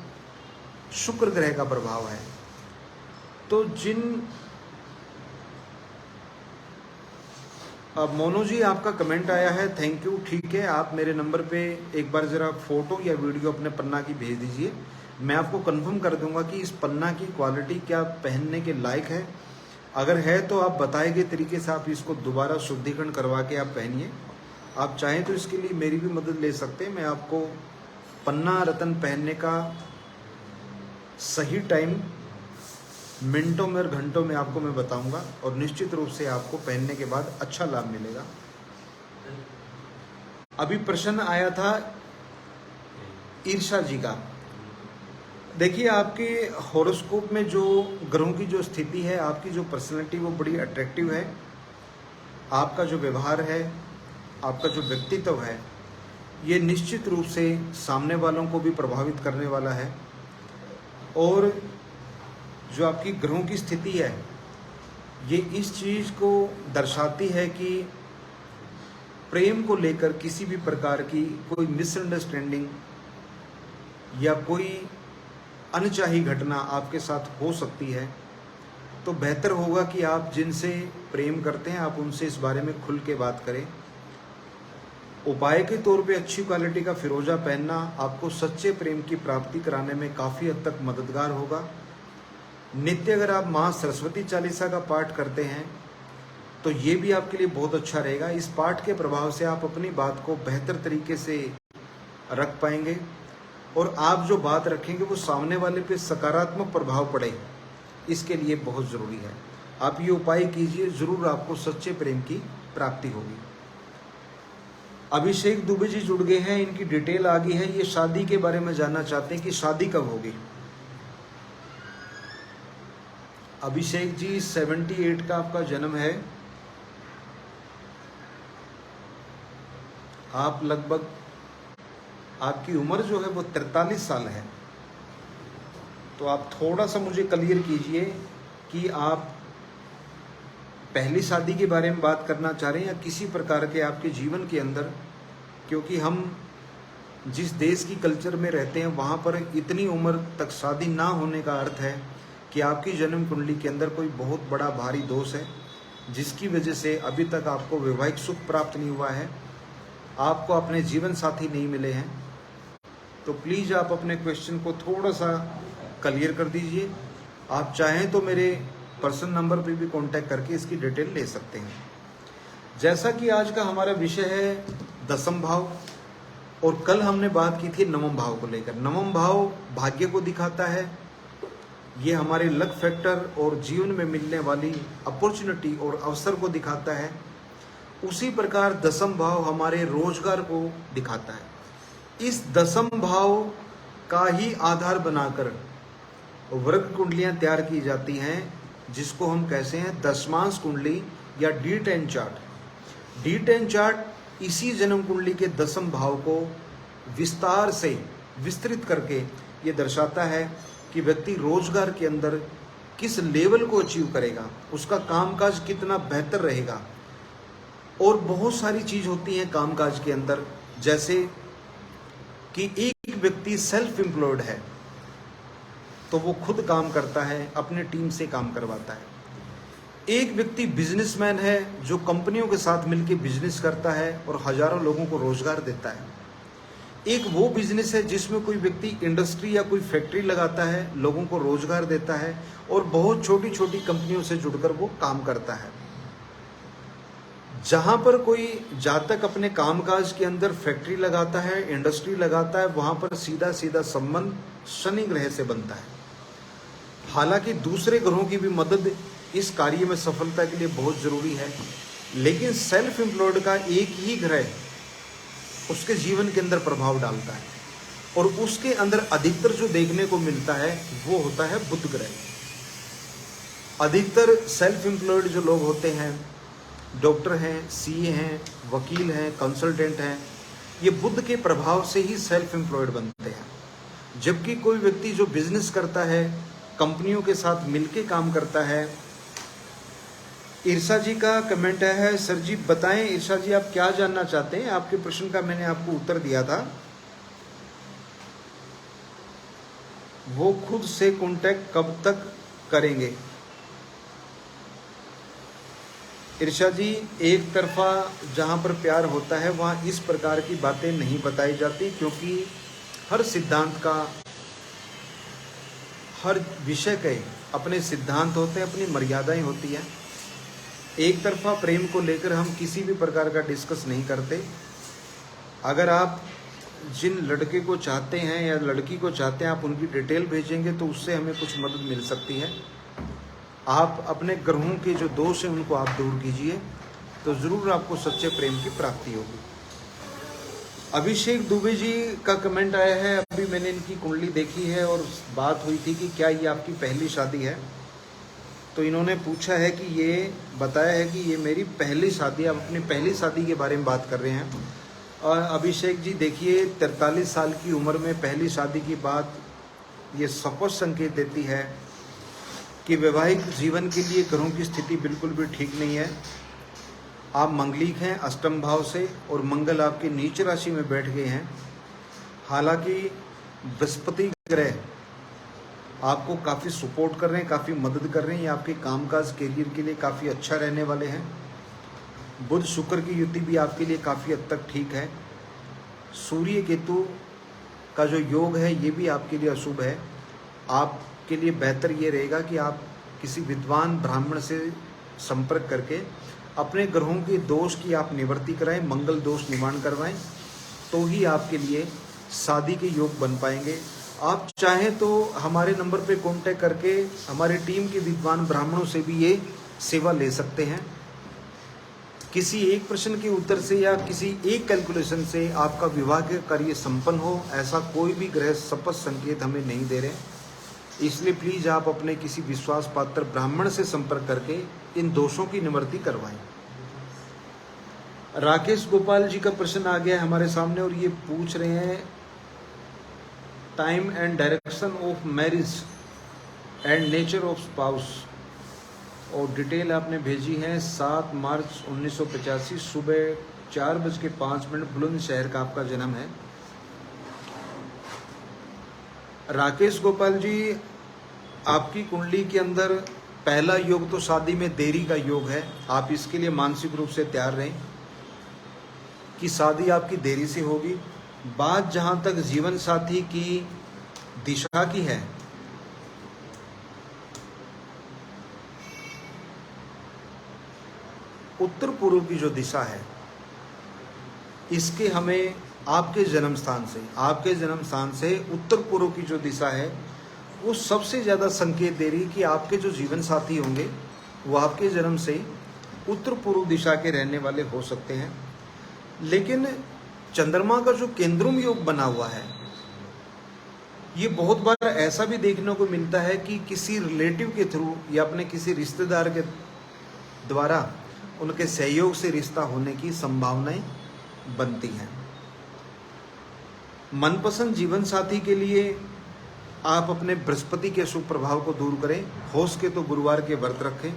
शुक्र ग्रह का प्रभाव है। तो अब मोनू जी आपका कमेंट आया है, थैंक यू। ठीक है, आप मेरे नंबर पे एक बार ज़रा फ़ोटो या वीडियो अपने पन्ना की भेज दीजिए, मैं आपको कंफर्म कर दूंगा कि इस पन्ना की क्वालिटी क्या पहनने के लायक है। अगर है तो आप बताए गए तरीके से आप इसको दोबारा शुद्धिकरण करवा के आप पहनिए। आप चाहें तो इसके लिए मेरी भी मदद ले सकते हैं। मैं आपको पन्ना रत्न पहनने का सही टाइम मिनटों में और घंटों में आपको मैं बताऊंगा, और निश्चित रूप से आपको पहनने के बाद अच्छा लाभ मिलेगा। अभी प्रश्न आया था ईर्षा जी का। देखिए, आपके हॉरोस्कोप में जो ग्रहों की जो स्थिति है, आपकी जो पर्सनैलिटी वो बड़ी अट्रैक्टिव है। आपका जो व्यवहार है, आपका जो व्यक्तित्व है, ये निश्चित रूप से सामने वालों को भी प्रभावित करने वाला है। और जो आपकी ग्रहों की स्थिति है ये इस चीज़ को दर्शाती है कि प्रेम को लेकर किसी भी प्रकार की कोई मिसअंडरस्टैंडिंग या कोई अनचाही घटना आपके साथ हो सकती है। तो बेहतर होगा कि आप जिनसे प्रेम करते हैं आप उनसे इस बारे में खुल के बात करें। उपाय के तौर पे अच्छी क्वालिटी का फिरोजा पहनना आपको सच्चे प्रेम की प्राप्ति कराने में काफ़ी हद तक मददगार होगा। नित्य अगर आप माँ सरस्वती चालीसा का पाठ करते हैं तो ये भी आपके लिए बहुत अच्छा रहेगा। इस पाठ के प्रभाव से आप अपनी बात को बेहतर तरीके से रख पाएंगे और आप जो बात रखेंगे वो सामने वाले पे सकारात्मक प्रभाव पड़े, इसके लिए बहुत ज़रूरी है। आप ये उपाय कीजिए, ज़रूर आपको सच्चे प्रेम की प्राप्ति होगी। अभिषेक दुबे जी जुड़ गए हैं, इनकी डिटेल आ गई है। ये शादी के बारे में जानना चाहते हैं कि शादी कब होगी। अभिषेक जी 78 का आपका जन्म है। आप लगभग, आपकी उम्र जो है वो 43 साल है। तो आप थोड़ा सा मुझे क्लियर कीजिए कि आप पहली शादी के बारे में बात करना चाह रहे हैं या किसी प्रकार के आपके जीवन के अंदर, क्योंकि हम जिस देश की कल्चर में रहते हैं वहाँ पर इतनी उम्र तक शादी ना होने का अर्थ है कि आपकी जन्म कुंडली के अंदर कोई बहुत बड़ा भारी दोष है जिसकी वजह से अभी तक आपको वैवाहिक सुख प्राप्त नहीं हुआ है, आपको अपने जीवन साथी नहीं मिले हैं। तो प्लीज़ आप अपने क्वेश्चन को थोड़ा सा क्लियर कर दीजिए। आप चाहें तो मेरे पर्सनल नंबर पे भी कांटेक्ट करके इसकी डिटेल ले सकते हैं। जैसा कि आज का हमारा विषय है दसम भाव, और कल हमने बात की थी नवम भाव को लेकर। नवम भाव भाग्य को दिखाता है, ये हमारे लक फैक्टर और जीवन में मिलने वाली अपॉर्चुनिटी और अवसर को दिखाता है। उसी प्रकार दसम भाव हमारे रोजगार को दिखाता है। इस दसम भाव का ही आधार बनाकर वर्ग कुंडलियां तैयार की जाती हैं, जिसको हम कहते हैं दशमांश कुंडली या D10 चार्ट। D10 चार्ट इसी जन्म कुंडली के दसम भाव को विस्तार से विस्तृत करके ये दर्शाता है कि व्यक्ति रोजगार के अंदर किस लेवल को अचीव करेगा, उसका कामकाज कितना बेहतर रहेगा। और बहुत सारी चीज होती हैं कामकाज के अंदर, जैसे कि एक व्यक्ति सेल्फ एम्प्लॉयड है तो वो खुद काम करता है, अपने टीम से काम करवाता है। एक व्यक्ति बिजनेसमैन है जो कंपनियों के साथ मिलकर बिजनेस करता है और हजारों लोगों को रोजगार देता है। एक वो बिजनेस है जिसमें कोई व्यक्ति इंडस्ट्री या कोई फैक्ट्री लगाता है, लोगों को रोजगार देता है और बहुत छोटी छोटी कंपनियों से जुड़कर वो काम करता है। जहां पर कोई जातक अपने कामकाज के अंदर फैक्ट्री लगाता है, इंडस्ट्री लगाता है, वहां पर सीधा सीधा संबंध शनि ग्रह से बनता है। हालांकि दूसरे ग्रहों की भी मदद इस कार्य में सफलता के लिए बहुत जरूरी है, लेकिन सेल्फ एम्प्लॉयड का एक ही ग्रह उसके जीवन के अंदर प्रभाव डालता है और उसके अंदर अधिकतर जो देखने को मिलता है वो होता है बुध ग्रह। अधिकतर सेल्फ एम्प्लॉयड जो लोग होते हैं, डॉक्टर हैं, सीए हैं, वकील हैं, कंसल्टेंट हैं, ये बुध के प्रभाव से ही सेल्फ एम्प्लॉयड बनते हैं। जबकि कोई व्यक्ति जो बिजनेस करता है, कंपनियों के साथ मिलके काम करता है। ईर्षा जी का कमेंट है, सर जी बताएं ईर्षा जी आप क्या जानना चाहते हैं। आपके प्रश्न का मैंने आपको उत्तर दिया था। वो खुद से कांटेक्ट कब तक करेंगे। ईर्षा जी, एक तरफा जहाँ पर प्यार होता है वहाँ इस प्रकार की बातें नहीं बताई जाती, क्योंकि हर सिद्धांत का, हर विषय के अपने सिद्धांत होते हैं, अपनी मर्यादाएं होती हैं। एक तरफा प्रेम को लेकर हम किसी भी प्रकार का डिस्कस नहीं करते। अगर आप जिन लड़के को चाहते हैं या लड़की को चाहते हैं, आप उनकी डिटेल भेजेंगे तो उससे हमें कुछ मदद मिल सकती है। आप अपने ग्रहों के जो दोष हैं उनको आप दूर कीजिए तो ज़रूर आपको सच्चे प्रेम की प्राप्ति होगी। अभिषेक दुबे जी का कमेंट आया है, अभी मैंने इनकी कुंडली देखी है और बात हुई थी कि क्या ये आपकी पहली शादी है। तो इन्होंने पूछा है कि ये बताया है कि ये मेरी पहली शादी, आप अपनी पहली शादी के बारे में बात कर रहे हैं। और अभिषेक जी देखिए, 43 साल की उम्र में पहली शादी की बात ये स्पष्ट संकेत देती है कि वैवाहिक जीवन के लिए ग्रहों की स्थिति बिल्कुल भी ठीक नहीं है। आप मंगलिक हैं अष्टम भाव से और मंगल आपके नीच राशि में बैठ गए हैं। हालांकि बृहस्पति ग्रह आपको काफ़ी सपोर्ट कर रहे हैं, काफ़ी मदद कर रहे हैं, ये आपके कामकाज करियर के लिए काफ़ी अच्छा रहने वाले हैं। बुध शुक्र की युति भी आपके लिए काफ़ी हद तक ठीक है। सूर्य केतु का जो योग है ये भी आपके लिए अशुभ है। आपके लिए बेहतर ये रहेगा कि आप किसी विद्वान ब्राह्मण से संपर्क करके अपने ग्रहों के दोष की आप निवृत्ति कराएं, मंगल दोष निवारण करवाएं, तो ही आपके लिए शादी के योग बन पाएंगे। आप चाहें तो हमारे नंबर पे कांटेक्ट करके हमारी टीम के विद्वान ब्राह्मणों से भी ये सेवा ले सकते हैं। किसी एक प्रश्न के उत्तर से या किसी एक कैलकुलेशन से आपका विवाह का कार्य संपन्न हो, ऐसा कोई भी ग्रह स्पष्ट संकेत हमें नहीं दे रहे। इसलिए प्लीज़ आप अपने किसी विश्वास पात्र ब्राह्मण से संपर्क करके इन दोषों की निवृत्ति करवाएं। राकेश गोपाल जी का प्रश्न आ गया है हमारे सामने और ये पूछ रहे हैं time and direction of marriage and nature of spouse, और डिटेल आपने भेजी है 7 मार्च 1985 सुबह 4:05 बुलंदशहर का आपका जन्म है। राकेश गोपाल जी, आपकी कुंडली के अंदर पहला योग तो शादी में देरी का योग है। आप इसके लिए मानसिक रूप से तैयार रहें कि शादी आपकी देरी से होगी। बात जहां तक जीवन साथी की दिशा की है, उत्तर पूर्व की जो दिशा है, इसके हमें आपके जन्म स्थान से उत्तर पूर्व की जो दिशा है वो सबसे ज़्यादा संकेत दे रही कि आपके जो जीवन साथी होंगे वो आपके जन्म से उत्तर पूर्व दिशा के रहने वाले हो सकते हैं। लेकिन चंद्रमा का जो केंद्रुम योग बना हुआ है, ये बहुत बार ऐसा भी देखने को मिलता है कि किसी रिलेटिव के थ्रू या अपने किसी रिश्तेदार के द्वारा उनके सहयोग से रिश्ता होने की संभावनाएं बनती हैं। मनपसंद जीवन साथी के लिए आप अपने बृहस्पति के शुभ प्रभाव को दूर करें। हो सके तो गुरुवार के व्रत रखें।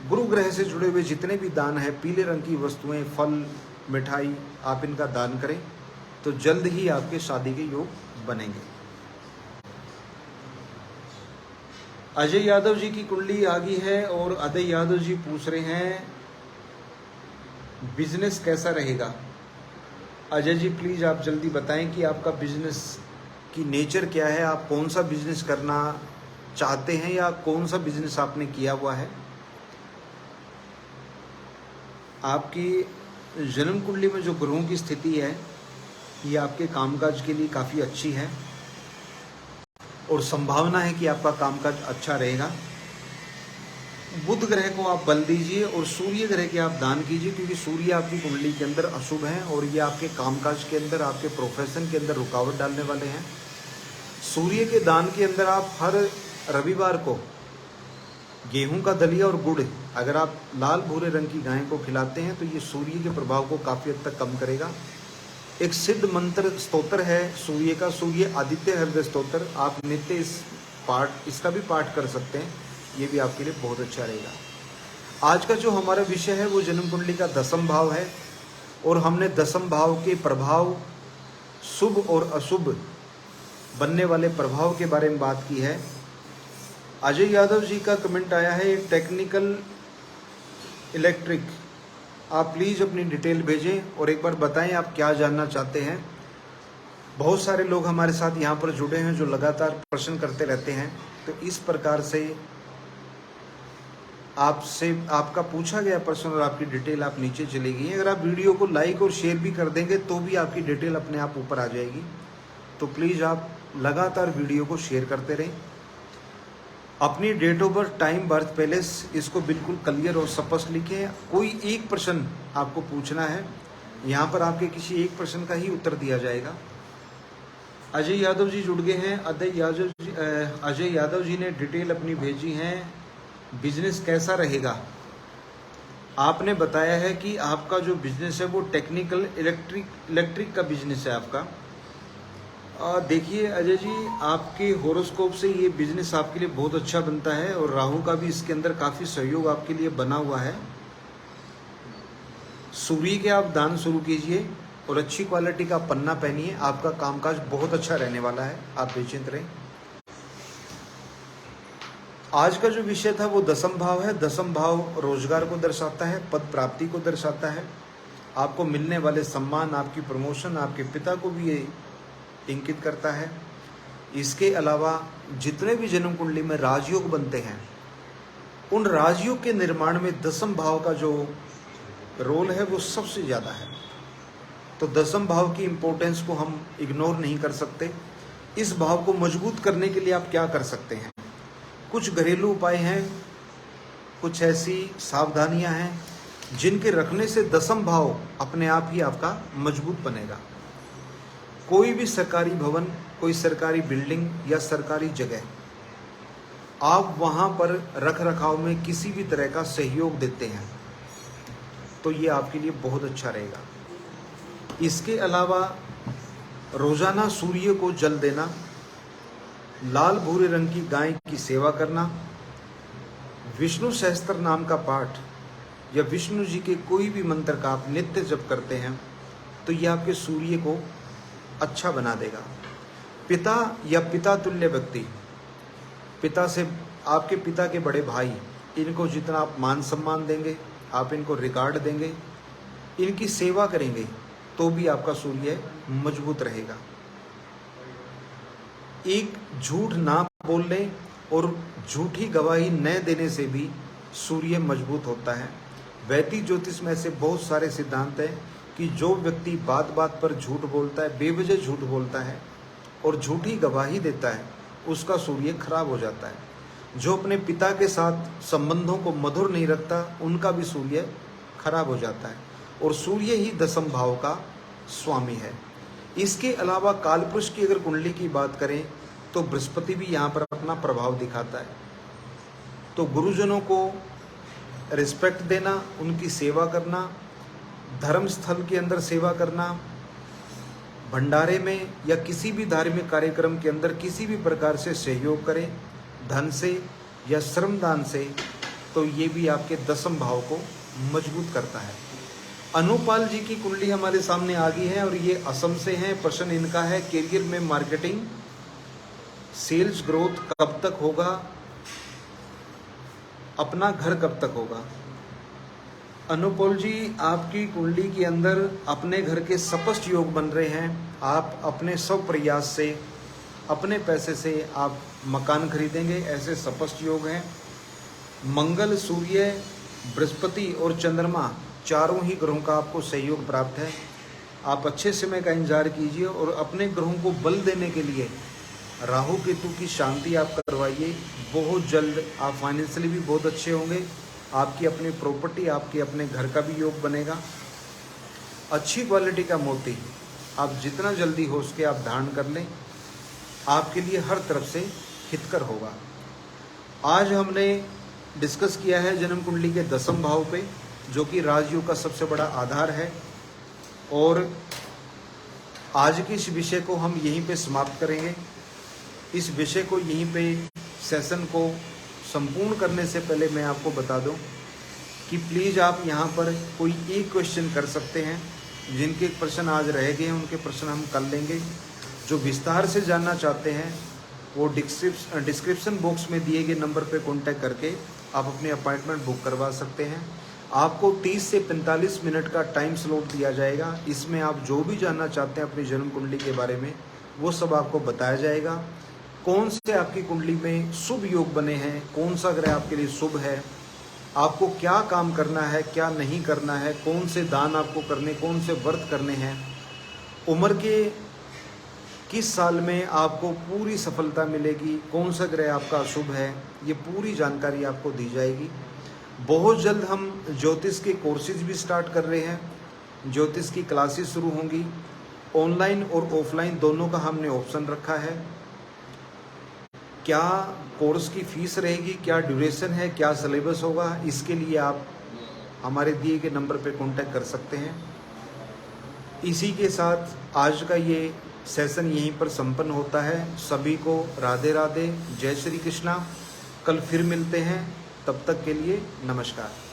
गुरु ग्रह से जुड़े हुए जितने भी दान है, पीले रंग की वस्तुएं, फल, मिठाई, आप इनका दान करें तो जल्द ही आपके शादी के योग बनेंगे। अजय यादव जी की कुंडली आ गई है और अजय यादव जी पूछ रहे हैं बिजनेस कैसा रहेगा। अजय जी प्लीज आप जल्दी बताएं कि आपका बिजनेस की नेचर क्या है, आप कौन सा बिजनेस करना चाहते हैं या कौन सा बिजनेस आपने किया हुआ है। आपकी जन्म कुंडली में जो ग्रहों की स्थिति है ये आपके कामकाज के लिए काफ़ी अच्छी है और संभावना है कि आपका कामकाज अच्छा रहेगा। बुध ग्रह को आप बल दीजिए और सूर्य ग्रह के आप दान कीजिए, क्योंकि सूर्य आपकी कुंडली के अंदर अशुभ हैं और ये आपके कामकाज के अंदर, आपके प्रोफेशन के अंदर रुकावट डालने वाले हैं। सूर्य के दान के अंदर आप हर रविवार को गेहूं का दलिया और गुड़ अगर आप लाल भूरे रंग की गाय को खिलाते हैं तो ये सूर्य के प्रभाव को काफ़ी हद तक कम करेगा। एक सिद्ध मंत्र स्तोत्र है सूर्य का, सूर्य आदित्य हृदय स्तोत्र, आप नित्य इसका भी पाठ कर सकते हैं, ये भी आपके लिए बहुत अच्छा रहेगा। आज का जो हमारा विषय है वो जन्म कुंडली का 10वां भाव है और हमने 10वां भाव के प्रभाव, शुभ और अशुभ बनने वाले प्रभाव के बारे में बात की है। अजय यादव जी का कमेंट आया है एक टेक्निकल इलेक्ट्रिक, आप प्लीज़ अपनी डिटेल भेजें और एक बार बताएं आप क्या जानना चाहते हैं। बहुत सारे लोग हमारे साथ यहाँ पर जुड़े हैं जो लगातार प्रश्न करते रहते हैं, तो इस प्रकार से आपसे आपका पूछा गया प्रश्न और आपकी डिटेल आप नीचे चली गई। अगर आप वीडियो को लाइक और शेयर भी कर देंगे तो भी आपकी डिटेल अपने आप ऊपर आ जाएगी। तो प्लीज़ आप लगातार वीडियो को शेयर करते रहें। अपनी date of birth, time, birth palace इसको बिल्कुल क्लियर और स्पष्ट लिखें। कोई एक प्रश्न आपको पूछना है, यहाँ पर आपके किसी एक प्रश्न का ही उत्तर दिया जाएगा। अजय यादव जी जुड़ गए हैं। अजय यादव जी ने डिटेल अपनी भेजी है, बिजनेस कैसा रहेगा। आपने बताया है कि आपका जो बिजनेस है वो टेक्निकल इलेक्ट्रिक का बिजनेस है आपका, देखिए अजय जी, आपके होरोस्कोप से ये बिजनेस आपके लिए बहुत अच्छा बनता है और राहु का भी इसके अंदर काफ़ी सहयोग आपके लिए बना हुआ है। सूर्य के आप दान शुरू कीजिए और अच्छी क्वालिटी का पन्ना पहनिए, आपका कामकाज बहुत अच्छा रहने वाला है, आप बेचिंत रहें। आज का जो विषय था वो दसम भाव है। दसम भाव रोजगार को दर्शाता है, पद प्राप्ति को दर्शाता है, आपको मिलने वाले सम्मान, आपकी प्रमोशन, आपके पिता को भी ये इंगित करता है। इसके अलावा जितने भी जन्म कुंडली में राजयोग बनते हैं, उन राजयोग के निर्माण में दसम भाव का जो रोल है वो सबसे ज़्यादा है। तो दसम भाव की इम्पोर्टेंस को हम इग्नोर नहीं कर सकते। इस भाव को मजबूत करने के लिए आप क्या कर सकते हैं? कुछ घरेलू उपाय हैं, कुछ ऐसी सावधानियां हैं जिनके रखने से दसम भाव अपने आप ही आपका मजबूत बनेगा। कोई भी सरकारी भवन, कोई सरकारी बिल्डिंग या सरकारी जगह, आप वहां पर रख रखाव में किसी भी तरह का सहयोग देते हैं तो ये आपके लिए बहुत अच्छा रहेगा। इसके अलावा रोजाना सूर्य को जल देना, लाल भूरे रंग की गाय की सेवा करना, विष्णु सहस्त्र नाम का पाठ या विष्णु जी के कोई भी मंत्र का आप नित्य जप करते हैं तो ये आपके सूर्य को अच्छा बना देगा। पिता या पिता तुल्य व्यक्ति, पिता से, आपके पिता के बड़े भाई, इनको जितना आप मान सम्मान देंगे, आप इनको रिगार्ड देंगे, इनकी सेवा करेंगे तो भी आपका सूर्य मजबूत रहेगा। एक झूठ ना बोलने और झूठी गवाही न देने से भी सूर्य मजबूत होता है। वैदिक ज्योतिष में ऐसे बहुत सारे सिद्धांत हैं कि जो व्यक्ति बात बात पर झूठ बोलता है, बेवजह झूठ बोलता है और झूठी गवाही देता है, उसका सूर्य खराब हो जाता है। जो अपने पिता के साथ संबंधों को मधुर नहीं रखता, उनका भी सूर्य खराब हो जाता है। और सूर्य ही दसम भाव का स्वामी है। इसके अलावा कालपुरुष की अगर कुंडली की बात करें तो बृहस्पति भी यहाँ पर अपना प्रभाव दिखाता है। तो गुरुजनों को रिस्पेक्ट देना, उनकी सेवा करना, धर्म स्थल के अंदर सेवा करना, भंडारे में या किसी भी धार्मिक कार्यक्रम के अंदर किसी भी प्रकार से सहयोग करें, धन से या श्रमदान से, तो ये भी आपके दसम भाव को मजबूत करता है। अनुपाल जी की कुंडली हमारे सामने आ गई है और ये असम से हैं। प्रश्न इनका है करियर में मार्केटिंग, सेल्स ग्रोथ कब तक होगा, अपना घर कब तक होगा। अनुपल जी, आपकी कुंडली के अंदर अपने घर के स्पष्ट योग बन रहे हैं। आप अपने सब प्रयास से, अपने पैसे से आप मकान खरीदेंगे, ऐसे स्पष्ट योग हैं। मंगल, सूर्य, बृहस्पति और चंद्रमा, चारों ही ग्रहों का आपको सहयोग प्राप्त है। आप अच्छे समय का इंतजार कीजिए और अपने ग्रहों को बल देने के लिए राहु केतु की शांति आप करवाइए। बहुत जल्द आप फाइनेंशियली भी बहुत अच्छे होंगे। आपकी अपनी प्रॉपर्टी, आपके अपने घर का भी योग बनेगा। अच्छी क्वालिटी का मोती आप जितना जल्दी हो सके आप धारण कर लें, आपके लिए हर तरफ से हितकर होगा। आज हमने डिस्कस किया है जन्म कुंडली के दसम भाव पे, जो कि राजयोग का सबसे बड़ा आधार है। और आज के इस विषय को हम यहीं पे समाप्त करेंगे। इस विषय को यहीं पे, सेशन को संपूर्ण करने से पहले मैं आपको बता दूं कि प्लीज़ आप यहाँ पर कोई एक क्वेश्चन कर सकते हैं। जिनके प्रश्न आज रह गए हैं उनके प्रश्न हम कर लेंगे। जो विस्तार से जानना चाहते हैं वो डिस्क्रिप्शन बॉक्स में दिए गए नंबर पर कॉन्टैक्ट करके आप अपनी अपॉइंटमेंट बुक करवा सकते हैं। आपको 30 से 45 मिनट का टाइम स्लॉट दिया जाएगा। इसमें आप जो भी जानना चाहते हैं अपनी जन्म कुंडली के बारे में वो सब आपको बताया जाएगा। कौन से आपकी कुंडली में शुभ योग बने हैं, कौन सा ग्रह आपके लिए शुभ है, आपको क्या काम करना है, क्या नहीं करना है, कौन से दान आपको करने, कौन से व्रत करने हैं, उम्र के किस साल में आपको पूरी सफलता मिलेगी, कौन सा ग्रह आपका शुभ है, ये पूरी जानकारी आपको दी जाएगी। बहुत जल्द हम ज्योतिष के कोर्सेज भी स्टार्ट कर रहे हैं। ज्योतिष की क्लासेस शुरू होंगी, ऑनलाइन और ऑफलाइन दोनों का हमने ऑप्शन रखा है। क्या कोर्स की फीस रहेगी, क्या ड्यूरेशन है, क्या सिलेबस होगा, इसके लिए आप हमारे दिए गए नंबर पर कांटेक्ट कर सकते हैं। इसी के साथ आज का ये सेशन यहीं पर संपन्न होता है। सभी को राधे राधे, जय श्री कृष्णा। कल फिर मिलते हैं, तब तक के लिए नमस्कार।